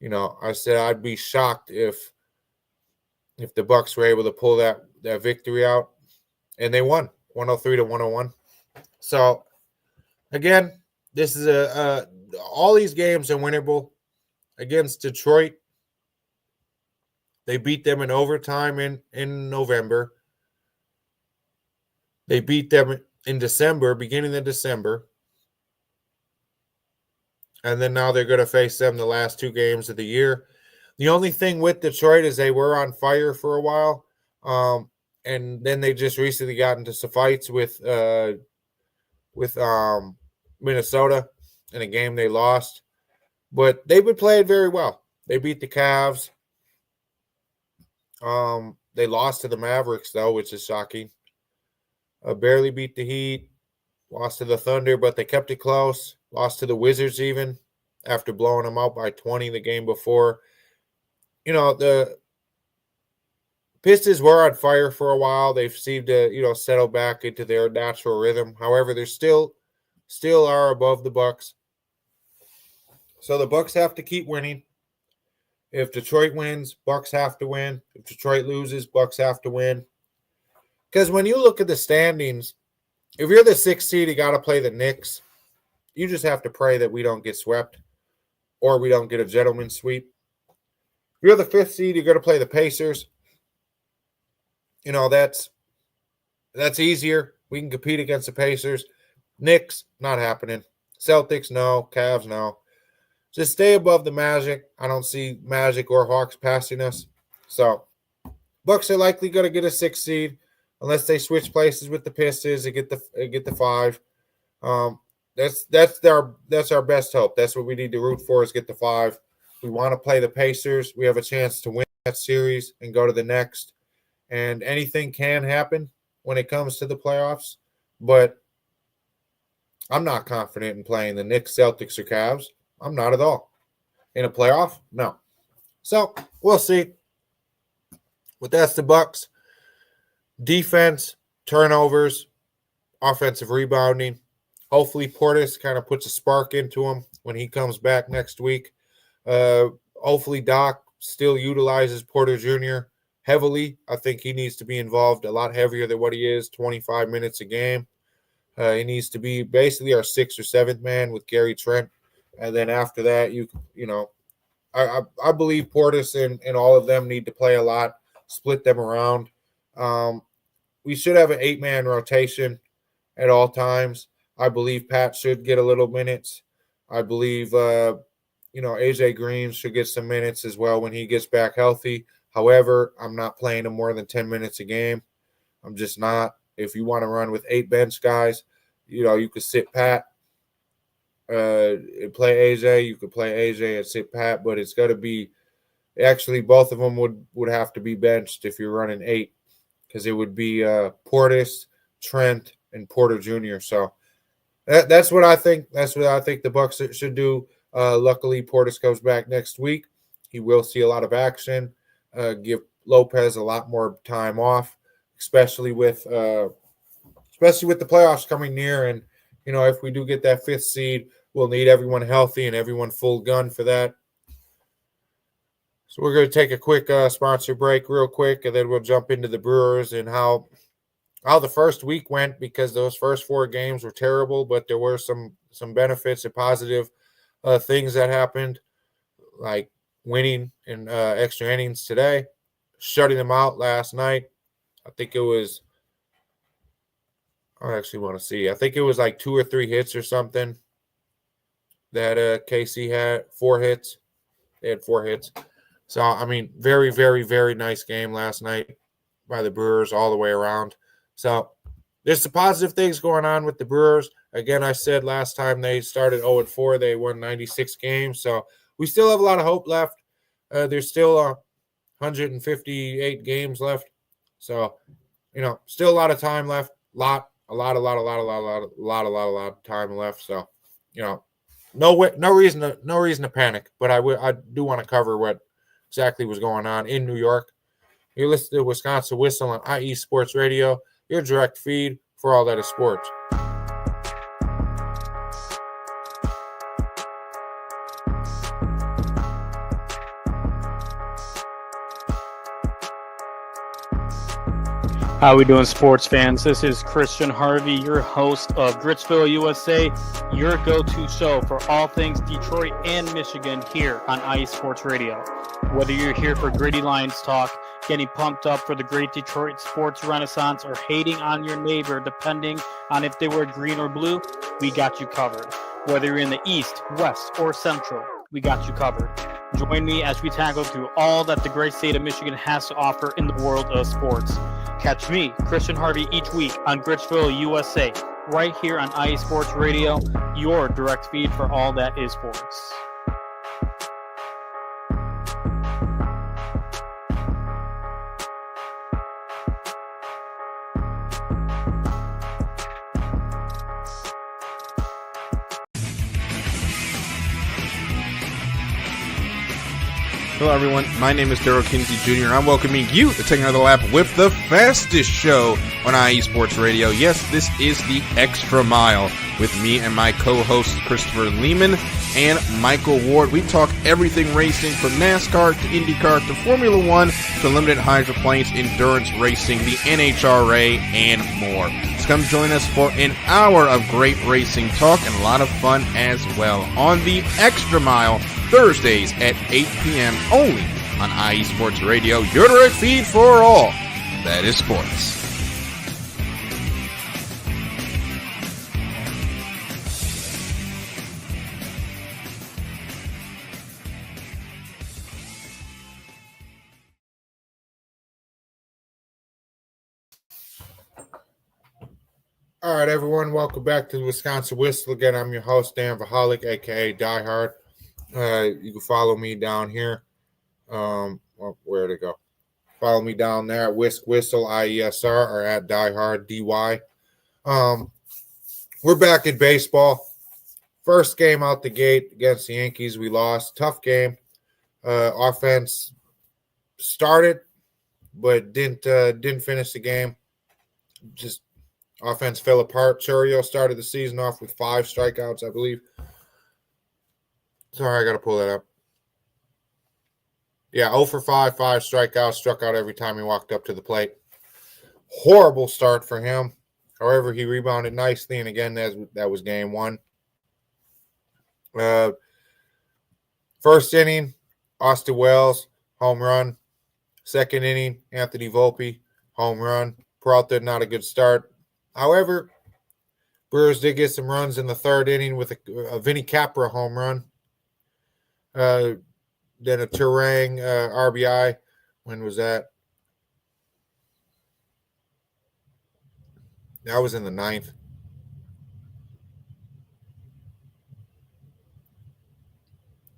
I said I'd be shocked if the Bucks were able to pull that victory out, and they won 103-101. So again, this is all these games are winnable. Against Detroit, they beat them in overtime in November. They beat them in December, beginning of December. And then now they're going to face them the last 2 games of the year. The only thing with Detroit is they were on fire for a while. And then they just recently got into some fights with Minnesota in a game they lost. But they've been playing very well. They beat the Cavs. They lost to the Mavericks, though, which is shocking. Barely beat the Heat. Lost to the Thunder, but they kept it close. Lost to the Wizards even after blowing them out by 20 the game before. The Pistons were on fire for a while. They've seemed to, settle back into their natural rhythm. However, they're still are above the Bucks. So the Bucks have to keep winning. If Detroit wins, Bucks have to win. If Detroit loses, Bucks have to win. Because when you look at the standings, if you're the 6th seed, you got to play the Knicks. You just have to pray that we don't get swept or we don't get a gentleman's sweep. If you're the 5th seed, you're going to play the Pacers. That's easier. We can compete against the Pacers. Knicks, not happening. Celtics, no. Cavs, no. Just stay above the Magic. I don't see Magic or Hawks passing us. So Bucks are likely going to get a 6 seed unless they switch places with the Pistons and get the 5. That's our best hope. That's what we need to root for, is get the 5. We want to play the Pacers. We have a chance to win that series and go to the next. And anything can happen when it comes to the playoffs, but I'm not confident in playing the Knicks, Celtics, or Cavs. I'm not at all. In a playoff? No. So we'll see. But that's the Bucks. Defense, turnovers, offensive rebounding. Hopefully Portis kind of puts a spark into him when he comes back next week. Hopefully Doc still utilizes Porter Jr. heavily. I think he needs to be involved a lot heavier than what he is, 25 minutes a game. He needs to be basically our 6th or 7th man with Gary Trent. And then after that, I believe Portis and all of them need to play a lot, split them around. We should have an 8-man rotation at all times. I believe Pat should get a little minutes. I believe, AJ Green should get some minutes as well when he gets back healthy. However, I'm not playing him more than 10 minutes a game. I'm just not. If you want to run with 8 bench guys, you could sit Pat and play AJ. You could play AJ and sit Pat, but it's got to be – actually, both of them would have to be benched if you're running 8, because it would be Portis, Trent, and Porter Jr. So that's what I think. That's what I think the Bucks should do. Luckily, Portis comes back next week. He will see a lot of action. Give Lopez a lot more time off, especially with the playoffs coming near. And if we do get that 5th seed, we'll need everyone healthy and everyone full gun for that. So we're going to take a quick sponsor break real quick, and then we'll jump into the Brewers and how the first week went, because those first 4 games were terrible, but there were some benefits and positive things that happened, like winning in extra innings today, shutting them out last night. I think it was – I actually want to see. I think it was like 2 or 3 hits or something that KC had. 4 hits. They had 4 hits. So, I mean, very, very, very nice game last night by the Brewers all the way around. So, there's some positive things going on with the Brewers. Again, I said last time they started 0-4, they won 96 games. So, we still have a lot of hope left. There's still 158 games left. So, still a lot of time left. A lot of time left. So, no reason to panic. But I do want to cover what exactly was going on in New York. You're listening to Wisconsin Whistle on IE Sports Radio, your direct feed for all that is sports. How we doing, sports fans? This is Christian Harvey, your host of Gritsville, USA, your go-to show for all things Detroit and Michigan here on IE Sports Radio. Whether you're here for Gritty Lions talk, getting pumped up for the great Detroit sports renaissance, or hating on your neighbor depending on if they were green or blue, we got you covered. Whether you're in the East, West, or Central, we got you covered. Join me as we tackle through all that the great state of Michigan has to offer in the world of sports. Catch me, Christian Harvey, each week on Gritsville, USA, right here on IE Sports Radio, your direct feed for all that is sports. Hello, everyone. My name is Daryl Kinsey Jr., and I'm welcoming you to take another lap with the fastest show on IE Sports Radio. Yes, this is the Extra Mile with me and my co-hosts Christopher Lehman and Michael Ward. We talk everything racing from NASCAR to IndyCar to Formula One to limited hydroplanes, endurance racing, the NHRA, and more. So come join us for an hour of great racing talk and a lot of fun as well on the Extra Mile, Thursdays at 8 p.m. only on IE Sports Radio, your direct feed for all that is sports. All right, everyone. Welcome back to the Wisconsin Whistle. Again, I'm your host, Dan Vachalek, a.k.a. Dyhard. You can follow me down here. Where'd it go? Follow me down there at Whisk Whistle, IESR, or at Dyhard, DY. We're back in baseball. First game out the gate against the Yankees, we lost. Tough game. Offense started, but didn't finish the game. Just offense fell apart. Churio started the season off with 5 strikeouts, I believe. Sorry, I got to pull that up. Yeah, 0 for 5, 5 strikeouts, struck out every time he walked up to the plate. Horrible start for him. However, he rebounded nicely, and again, that was game 1. First inning, Austin Wells, home run. Second inning, Anthony Volpe, home run. Peralta, not a good start. However, Brewers did get some runs in the third inning with a Vinny Capra home run. Then a Turang RBI. When was that? That was in the 9th.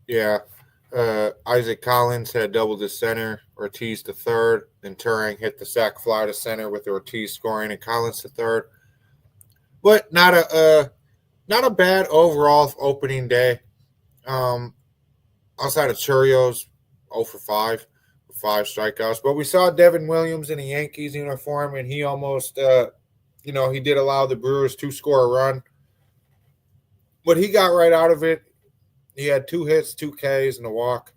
Yeah. Isaac Collins had doubled to center, Ortiz to third, then Turang hit the sac fly to center with Ortiz scoring and Collins to third. But not a bad overall opening day. Outside of Churio's 0 for 5 with 5 strikeouts. But we saw Devin Williams in a Yankees uniform, and he almost he did allow the Brewers to score a run. But he got right out of it. He had 2 hits, 2 Ks, and a walk.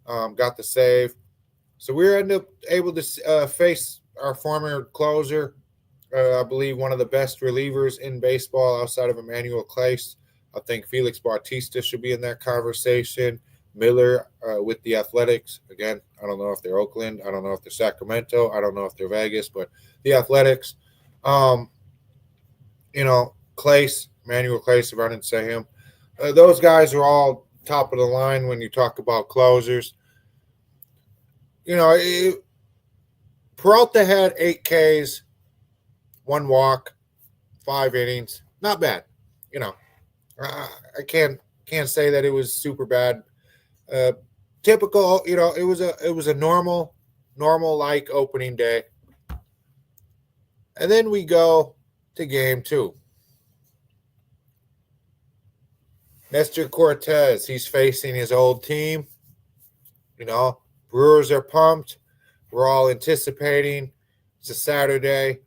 Got the save. So we were able to face our former closer, I believe one of the best relievers in baseball outside of Emmanuel Clace. I think Felix Bautista should be in that conversation. Miller with the Athletics. Again, I don't know if they're Oakland. I don't know if they're Sacramento. I don't know if they're Vegas, but the Athletics. Clace, Emmanuel Clace, if I didn't say him. Those guys are all top of the line when you talk about closers. Peralta had 8 Ks, 1 walk, 5 innings. Not bad. I can't say that it was super bad. Typical, it was a normal like opening day. And then we go to game 2. Nestor Cortez, he's facing his old team. Brewers are pumped. We're all anticipating. It's a Saturday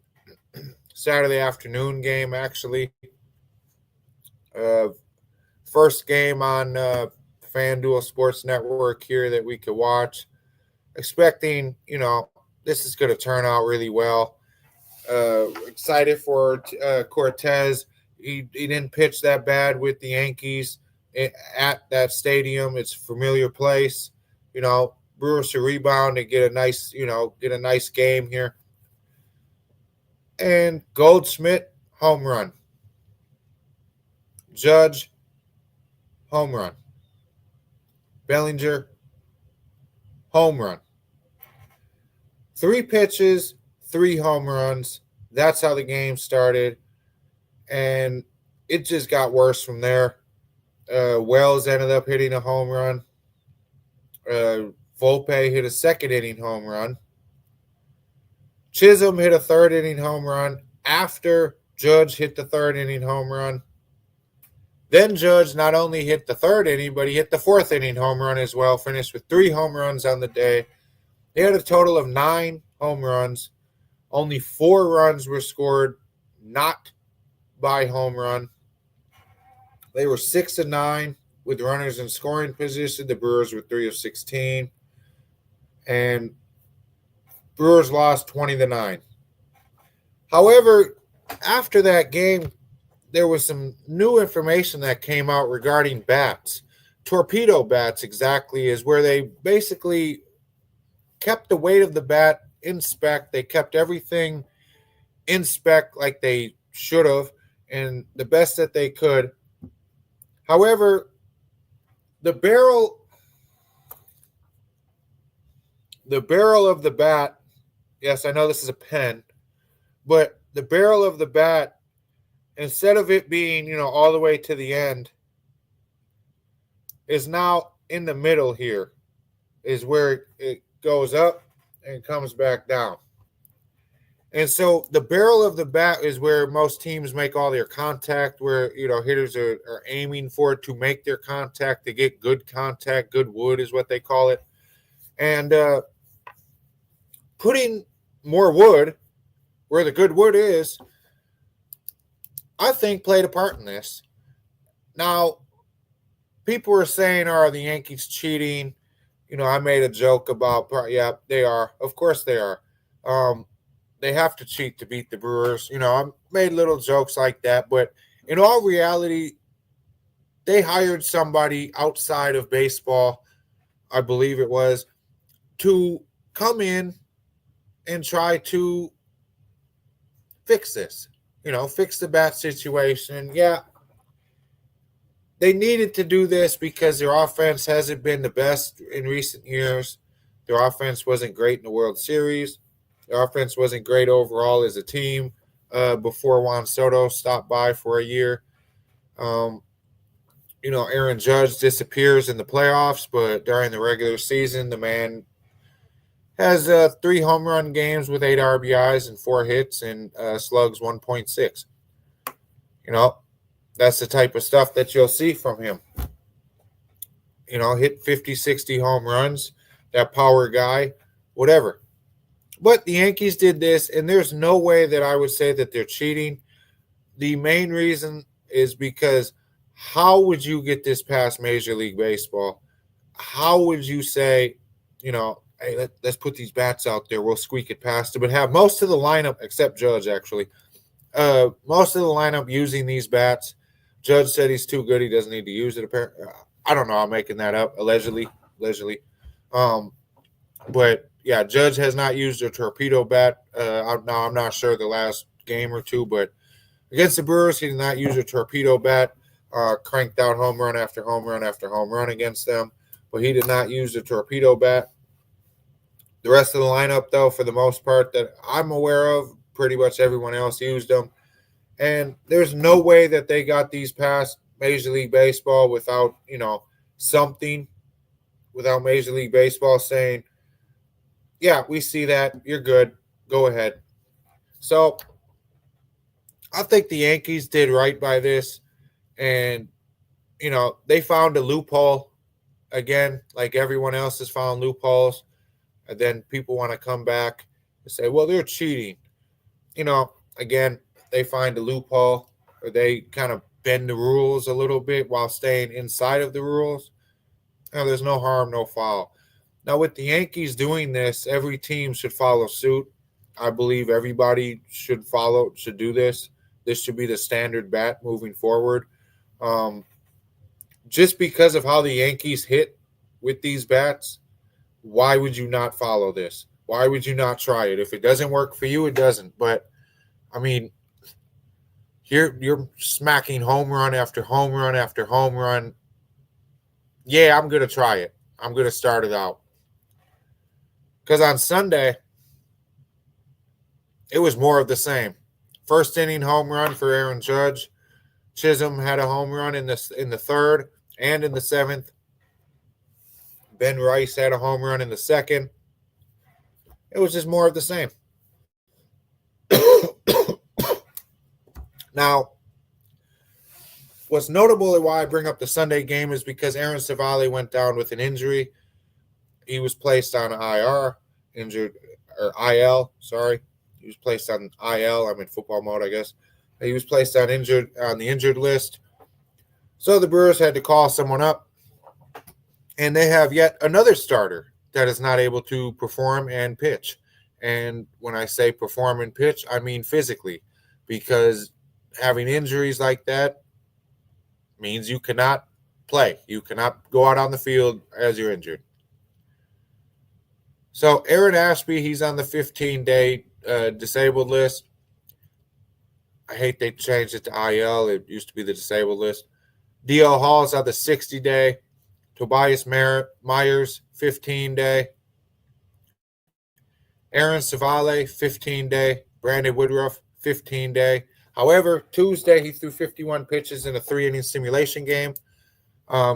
afternoon game, actually. First game on FanDuel Sports Network here that we could watch. Expecting, this is going to turn out really well. Excited for Cortez. He didn't pitch that bad with the Yankees at that stadium. It's a familiar place. Brewers to rebound and get a nice game here. And Goldschmidt, home run. Judge, home run. Bellinger, home run. 3 pitches, 3 home runs. That's how the game started. And it just got worse from there. Wells ended up hitting a home run. Volpe hit a second inning home run. Chisholm hit a third inning home run after Judge hit the third inning home run. Then Judge not only hit the third inning, but he hit the 4th inning home run as well. Finished with 3 home runs on the day. They had a total of 9 home runs. Only 4 runs were scored not by home run. They were 6 of 9 with runners in scoring position. The Brewers were 3 of 16. And Brewers lost 20-9. However, after that game, there was some new information that came out regarding bats. Torpedo bats exactly is where they basically kept the weight of the bat in spec. They kept everything in spec like they should have and the best that they could. However, the barrel of the bat, yes, I know this is a pen, but the barrel of the bat instead of it being, all the way to the end, is now in the middle here, is where it goes up and comes back down. And so the barrel of the bat is where most teams make all their contact, where, hitters are aiming for it to make their contact, to get good contact. Good wood is what they call it. And putting more wood where the good wood is, I think played a part in this. Now, people were saying, are the Yankees cheating? I made a joke about, yeah, they are. Of course they are. They have to cheat to beat the Brewers. I made little jokes like that. But in all reality, they hired somebody outside of baseball, I believe it was, to come in and try to fix this. Fix the bat situation. Yeah, they needed to do this because their offense hasn't been the best in recent years. Their offense wasn't great in the World Series. Their offense wasn't great overall as a team before Juan Soto stopped by for a year. Aaron Judge disappears in the playoffs, but during the regular season, the man has 3 home run games with 8 RBIs and 4 hits and slugs 1.6. That's the type of stuff that you'll see from him. Hit 50, 60 home runs, that power guy, whatever. But the Yankees did this, and there's no way that I would say that they're cheating. The main reason is because how would you get this past Major League Baseball? How would you say, hey, let's put these bats out there, we'll squeak it past them, but have most of the lineup, except Judge actually, most of the lineup using these bats. Judge said he's too good, he doesn't need to use it. Apparently, I don't know, I'm making that up, allegedly. But yeah, Judge has not used a torpedo bat. I'm not sure the last game or two, but against the Brewers, he did not use a torpedo bat. Cranked out home run after home run after home run against them, but he did not use the torpedo bat. The rest of the lineup, though, for the most part that I'm aware of, pretty much everyone else used them. And there's no way that they got these past Major League Baseball without, something, without Major League Baseball saying, yeah, we see that. You're good. Go ahead. So I think the Yankees did right by this. And, they found a loophole again, like everyone else has found loopholes. And then people want to come back and say, well, they're cheating. Again, they find a loophole or they kind of bend the rules a little bit while staying inside of the rules. There's no harm, no foul. Now, with the Yankees doing this, every team should follow suit. I believe everybody should do this. This should be the standard bat moving forward. Just because of how the Yankees hit with these bats, why would you not follow this? Why would you not try it? If it doesn't work for you, it doesn't. But, you're smacking home run after home run after home run. Yeah, I'm going to try it. I'm going to start it out. Because on Sunday, it was more of the same. First inning home run for Aaron Judge. Chisholm had a home run in the third and in the seventh. Ben Rice had a home run in the second. It was just more of the same. Now, what's notable and why I bring up the Sunday game is because Aaron Savali went down with an injury. He was placed on IL. He was placed on IL. I'm in football mode, I guess. He was placed on the injured list. So the Brewers had to call someone up. And they have yet another starter that is not able to perform and pitch. And when I say perform and pitch, I mean physically. Because having injuries like that means you cannot play. You cannot go out on the field as you're injured. So Aaron Ashby, he's on the 15-day disabled list. I hate they changed it to IL. It used to be the disabled list. D.L. Hall's on the 60-day. Tobias Myers, 15-day. Aaron Savale, 15-day. Brandon Woodruff, 15-day. However, Tuesday he threw 51 pitches in a 3-inning simulation game.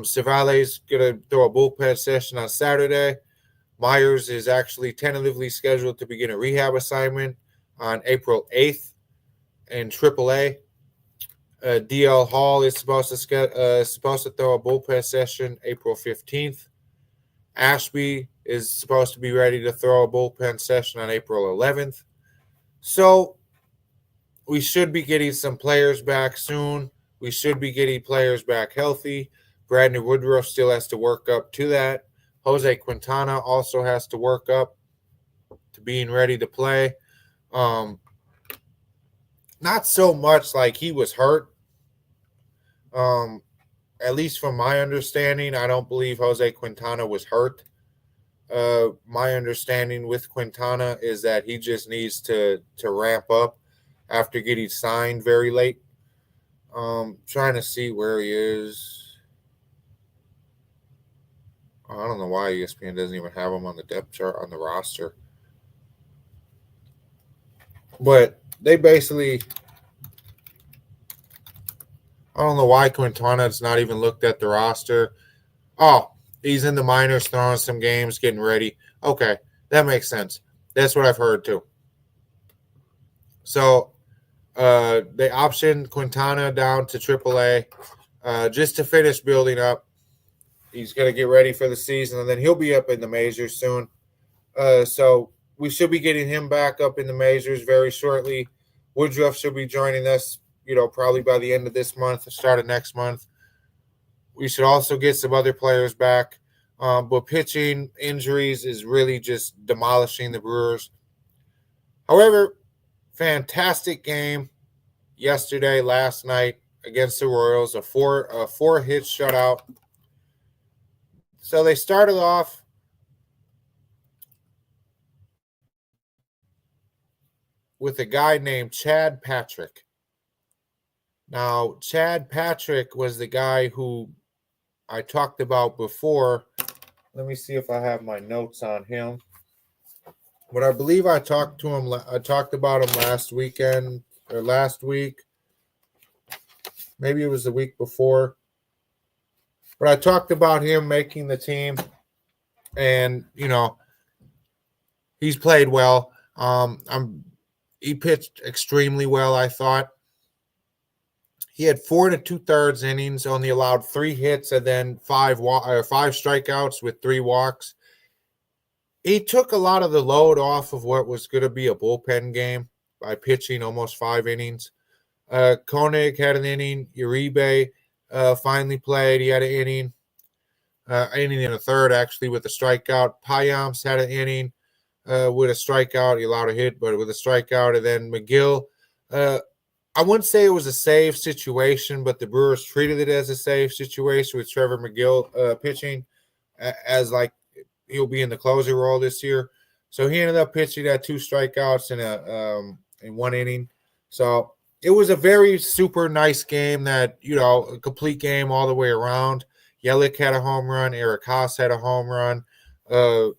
Civale's going to throw a bullpen session on Saturday. Myers is actually tentatively scheduled to begin a rehab assignment on April 8th in AAA. DL Hall is supposed to throw a bullpen session April 15th. Ashby is supposed to be ready to throw a bullpen session on April 11th. So we should be getting some players back soon. We should be getting players back healthy. Brandon Woodruff still has to work up to that. Jose Quintana also has to work up to being ready to play. Not so much like he was hurt. At least from my understanding, I don't believe Jose Quintana was hurt. My understanding with Quintana is that he just needs to ramp up after getting signed very late. Trying to see where he is. I don't know why ESPN doesn't even have him on the depth chart on the roster. But they basically, I don't know why Quintana's not even looked at the roster. Oh, he's in the minors throwing some games, getting ready. Okay, that makes sense. That's what I've heard too. So they optioned Quintana down to AAA just to finish building up. He's going to get ready for the season, and then he'll be up in the majors soon. So we should be getting him back up in the majors very shortly. Woodruff should be joining us, probably by the end of this month, the start of next month. We should also get some other players back. But pitching injuries is really just demolishing the Brewers. However, fantastic game last night against the Royals, a four-hit shutout. So they started off with a guy named Chad Patrick. Now, Chad Patrick was the guy who I talked about before. Let me see if I have my notes on him. But I believe I talked about him last week. Maybe it was the week before. But I talked about him making the team, and he's played well. He pitched extremely well, I thought. He had 4 2/3 innings, only allowed 3 hits, and then 5 strikeouts with 3 walks. He took a lot of the load off of what was going to be a bullpen game by pitching almost 5 innings. Koenig had an inning. Uribe finally played. He had an inning and a third, actually, with a strikeout. Payamps had an inning with a strikeout. He allowed a hit, but with a strikeout. And then McGill, I wouldn't say it was a save situation, but the Brewers treated it as a save situation with Trevor McGill pitching as like he'll be in the closer role this year. So he ended up pitching at 2 strikeouts in 1 inning. So it was a very super nice game that, a complete game all the way around. Yelich had a home run. Eric Haas had a home run. That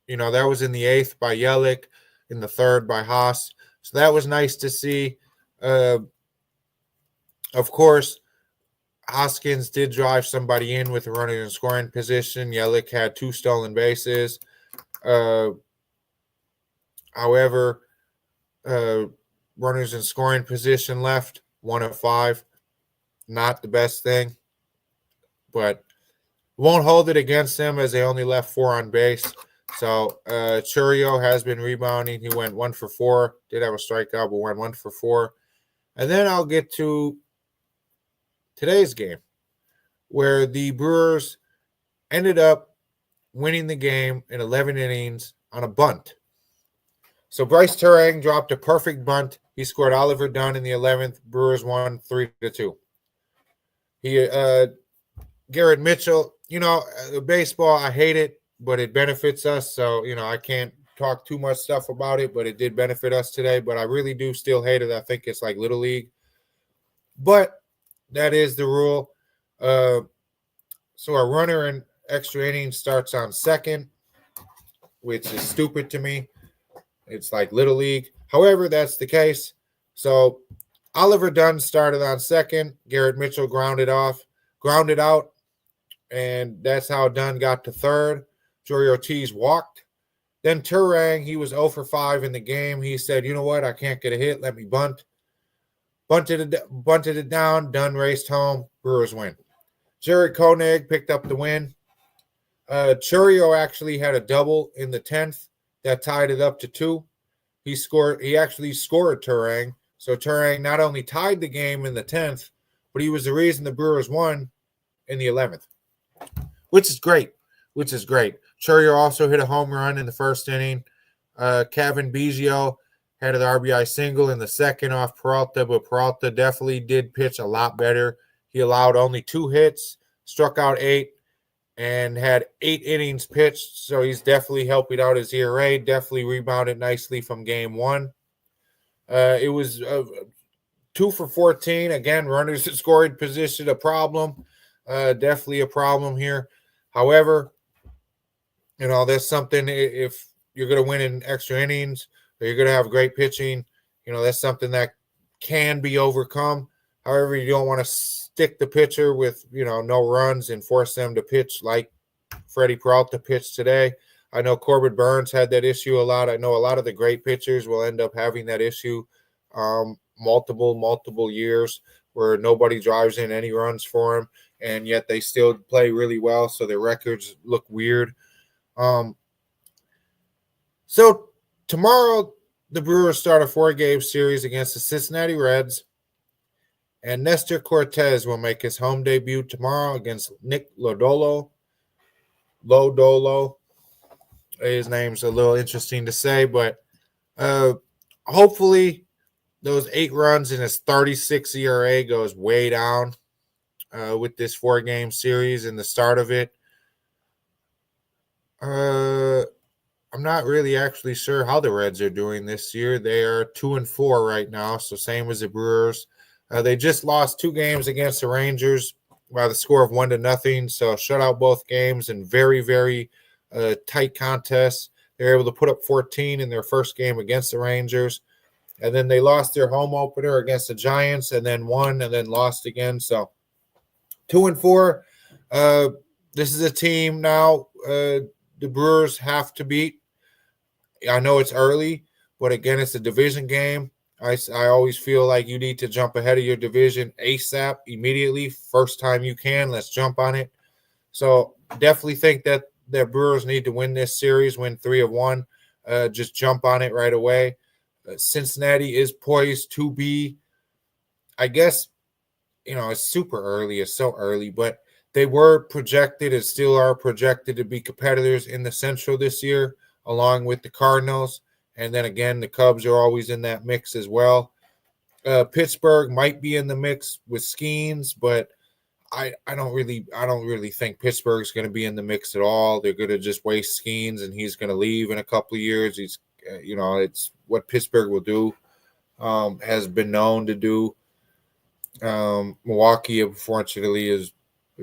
was in the 8th by Yelich, in the 3rd by Haas. So that was nice to see. Of course, Hoskins did drive somebody in with a runner in scoring position. Yelich had 2 stolen bases. However, runners in scoring position left, 1 of 5. Not the best thing, but won't hold it against them as they only left 4 on base. So Churio has been rebounding. He went 1 for 4. Did have a strikeout, but went 1 for 4. And then I'll get to today's game, where the Brewers ended up winning the game in 11 innings on a bunt. So Bryce Turang dropped a perfect bunt. He scored Oliver Dunn in the 11th. Brewers won 3-2. Garrett Mitchell, baseball, I hate it, but it benefits us. So, I can't talk too much stuff about it, but it did benefit us today. But I really do still hate it. I think it's like Little League. But that is the rule. So a runner in extra innings starts on second, which is stupid to me. It's like Little League. However, that's the case. So Oliver Dunn started on second. Garrett Mitchell grounded out, and that's how Dunn got to third. Jory Ortiz walked. Then Turang, he was 0 for 5 in the game. He said, you know what, I can't get a hit. Let me bunt. Bunted it down. Dunn raced home. Brewers win. Jerry Koenig picked up the win. Churio actually had a double in the 10th that tied it up to 2. He actually scored Turang. So Turang not only tied the game in the 10th, but he was the reason the Brewers won in the 11th, which is great. Churio also hit a home run in the first inning. Kevin Biggio had an RBI single in the second off Peralta, but Peralta definitely did pitch a lot better. He allowed only 2 hits, struck out 8, and had 8 innings pitched, so he's definitely helping out his ERA, definitely rebounded nicely from game 1. It was 2 for 14. Again, runners in scoring position, a problem. Definitely a problem here. However, that's something, if you're going to win in extra innings or you're going to have great pitching, that's something that can be overcome. However, you don't want to stick the pitcher with, no runs and force them to pitch like Freddie Peralta pitched today. I know Corbett Burns had that issue a lot. I know a lot of the great pitchers will end up having that issue multiple years where nobody drives in any runs for them, and yet they still play really well, so their records look weird. So tomorrow, the Brewers start a 4-game series against the Cincinnati Reds, and Nestor Cortez will make his home debut tomorrow against Nick Lodolo. His name's a little interesting to say, but hopefully those 8 runs in his 36 ERA goes way down with this 4-game series and the start of it. I'm not really actually sure how the Reds are doing this year. They are 2-4 right now, so same as the Brewers. They just lost 2 games against the Rangers by the score of 1-0, so shut out both games in very, very tight contests. They were able to put up 14 in their first game against the Rangers, and then they lost their home opener against the Giants, and then won, and then lost again. So 2-4. This is a team now the Brewers have to beat. I know it's early, but again, it's a division game. I always feel like you need to jump ahead of your division ASAP, immediately, first time you can. Let's jump on it. So definitely think that the Brewers need to win this series, win 3 of 1. Just jump on it right away. Cincinnati is poised to be, I guess, it's super early. It's so early, but they were projected and still are projected to be competitors in the Central this year, along with the Cardinals. And then again, the Cubs are always in that mix as well. Pittsburgh might be in the mix with Skeens, but I don't really think Pittsburgh's going to be in the mix at all. They're going to just waste Skeens, and he's going to leave in a couple of years. He's, it's what Pittsburgh will do, has been known to do. Milwaukee, unfortunately, is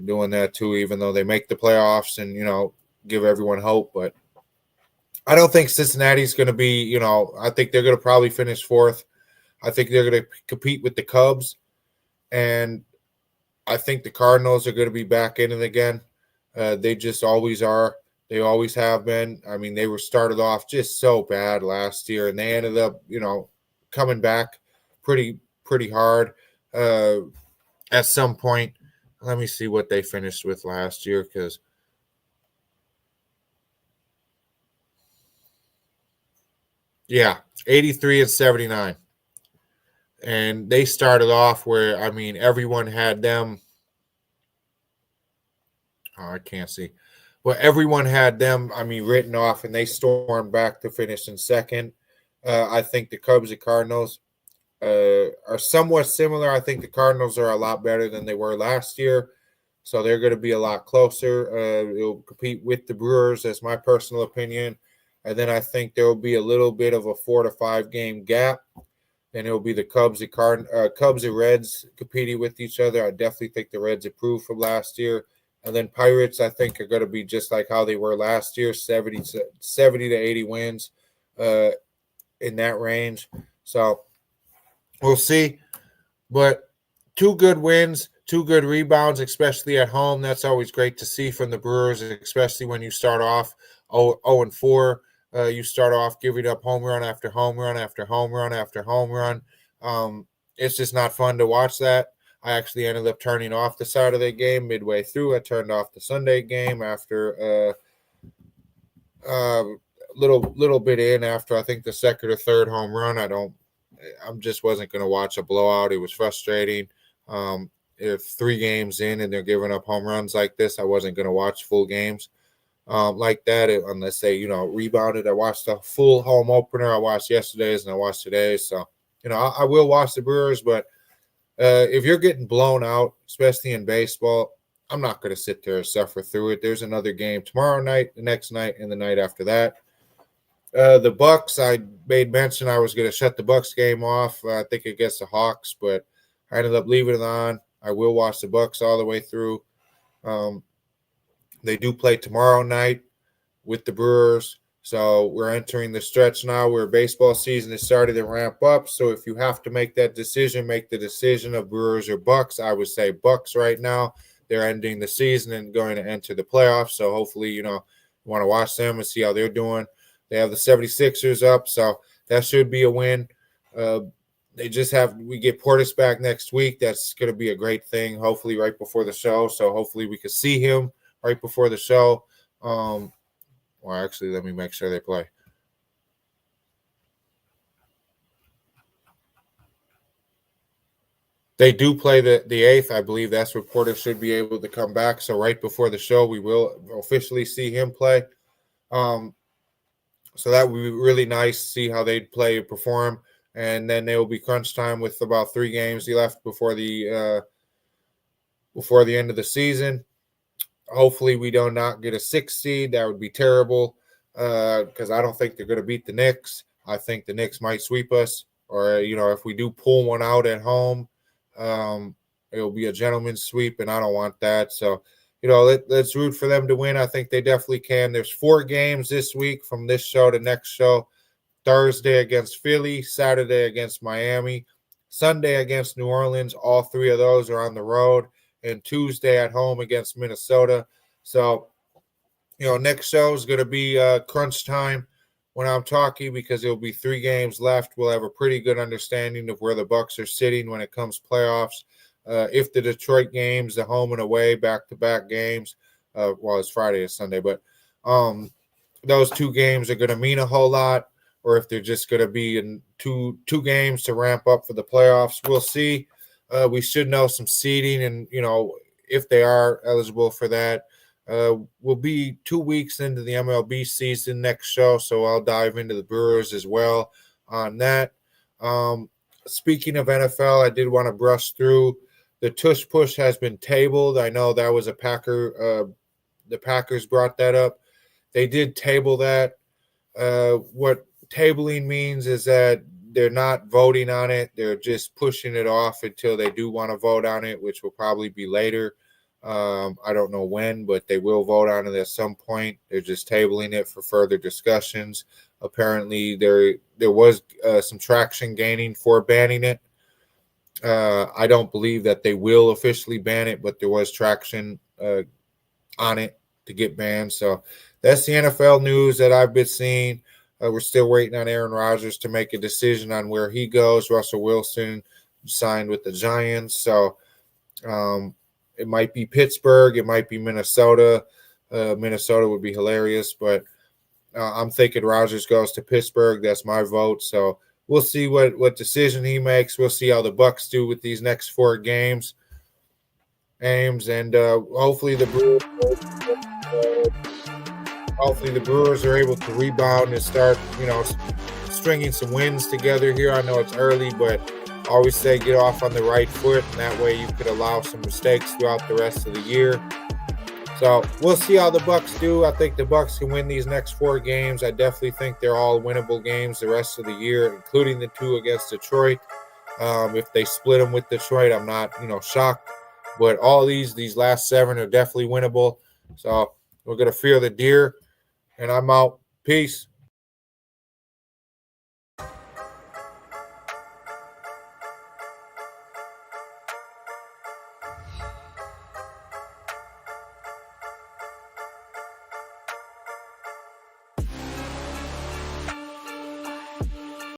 doing that too, even though they make the playoffs and, give everyone hope. But I don't think Cincinnati's going to be, I think they're going to probably finish 4th. I think they're going to compete with the Cubs. And I think the Cardinals are going to be back in it again. They just always are. They always have been. I mean, they were started off just so bad last year, and they ended up, coming back pretty hard at some point. Let me see what they finished with last year, because yeah, 83-79. And they started off where, everyone had them. Oh, I can't see. Well, everyone had them, written off, and they stormed back to finish in second. I think the Cubs and Cardinals are somewhat similar. I think the Cardinals are a lot better than they were last year, so they're going to be a lot closer. It'll compete with the Brewers, that's my personal opinion. And then I think there will be a little bit of a 4 to 5 game gap. Then it will be the Cubs and Reds competing with each other. I definitely think the Reds improved from last year. And then Pirates, I think, are going to be just like how they were last year, 70 to 80 wins in that range. So We'll see. But 2 good wins, 2 good rebounds, especially at home. That's always great to see from the Brewers, especially when you start off 0-4. You start off giving up home run after home run after home run after home run. It's just not fun to watch that. I actually ended up turning off the Saturday game midway through. I turned off the Sunday game after little bit in after I think the second or third home run. I just wasn't going to watch a blowout. It was frustrating. If 3 games in and they're giving up home runs like this, I wasn't going to watch full games like that unless they, rebounded. I watched the full home opener. I watched yesterday's and I watched today's. So, I will watch the Brewers, but if you're getting blown out, especially in baseball, I'm not going to sit there and suffer through it. There's another game tomorrow night, the next night, and the night after that. The Bucks, I made mention I was going to shut the Bucks game off. I think against the Hawks, but I ended up leaving it on. I will watch the Bucks all the way through. They do play tomorrow night with the Brewers, so we're entering the stretch now where baseball season is starting to ramp up. So if you have to make that decision, make the decision of Brewers or Bucks. I would say Bucks right now. They're ending the season and going to enter the playoffs. So hopefully, you want to watch them and see how they're doing. They have the 76ers up, so that should be a win. We get Portis back next week. That's going to be a great thing, hopefully right before the show. So hopefully we can see him right before the show. Actually, let me make sure they play. They do play the 8th. I believe that's where Portis should be able to come back. So right before the show, we will officially see him play. So that would be really nice to see how they'd play and perform. And then they will be crunch time with about 3 games left before the end of the season. Hopefully we do not get a 6 seed. That would be terrible because I don't think they're going to beat the Knicks. I think the Knicks might sweep us. Or, if we do pull one out at home, it'll be a gentleman's sweep, and I don't want that. So, let's root for them to win. I think they definitely can. There's 4 games this week from this show to next show. Thursday against Philly, Saturday against Miami, Sunday against New Orleans. All 3 of those are on the road, and Tuesday at home against Minnesota. So, next show is going to be crunch time when I'm talking because it'll be 3 games left. We'll have a pretty good understanding of where the Bucks are sitting when it comes playoffs. If the Detroit games, the home and away, back-to-back games, it's Friday and Sunday, but those 2 games are going to mean a whole lot, or if they're just going to be in two games to ramp up for the playoffs. We'll see. We should know some seeding, and, if they are eligible for that. We'll be 2 weeks into the MLB season next show, so I'll dive into the Brewers as well on that. Speaking of NFL, I did want to brush through. The tush push has been tabled. I know that was a Packer. The Packers brought that up. They did table that. What tabling means is that they're not voting on it. They're just pushing it off until they do want to vote on it, which will probably be later. I don't know when, but they will vote on it at some point. They're just tabling it for further discussions. Apparently, there was some traction gaining for banning it. I don't believe that they will officially ban it, but there was traction on it to get banned. So that's the NFL news that I've been seeing. We're still waiting on Aaron Rodgers to make a decision on where he goes. Russell Wilson signed with the Giants. So it might be Pittsburgh. It might be Minnesota. Minnesota would be hilarious, but I'm thinking Rodgers goes to Pittsburgh. That's my vote. So we'll see what decision he makes. We'll see how the Bucks do with these next 4 games. And hopefully the Brewers are able to rebound and start, stringing some wins together here. I know it's early, but I always say get off on the right foot, and that way you could allow some mistakes throughout the rest of the year. So we'll see how the Bucks do. I think the Bucks can win these next 4 games. I definitely think they're all winnable games the rest of the year, including the 2 against Detroit. If they split them with Detroit, I'm not, shocked. But all these last 7 are definitely winnable. So we're going to fear the deer, and I'm out. Peace.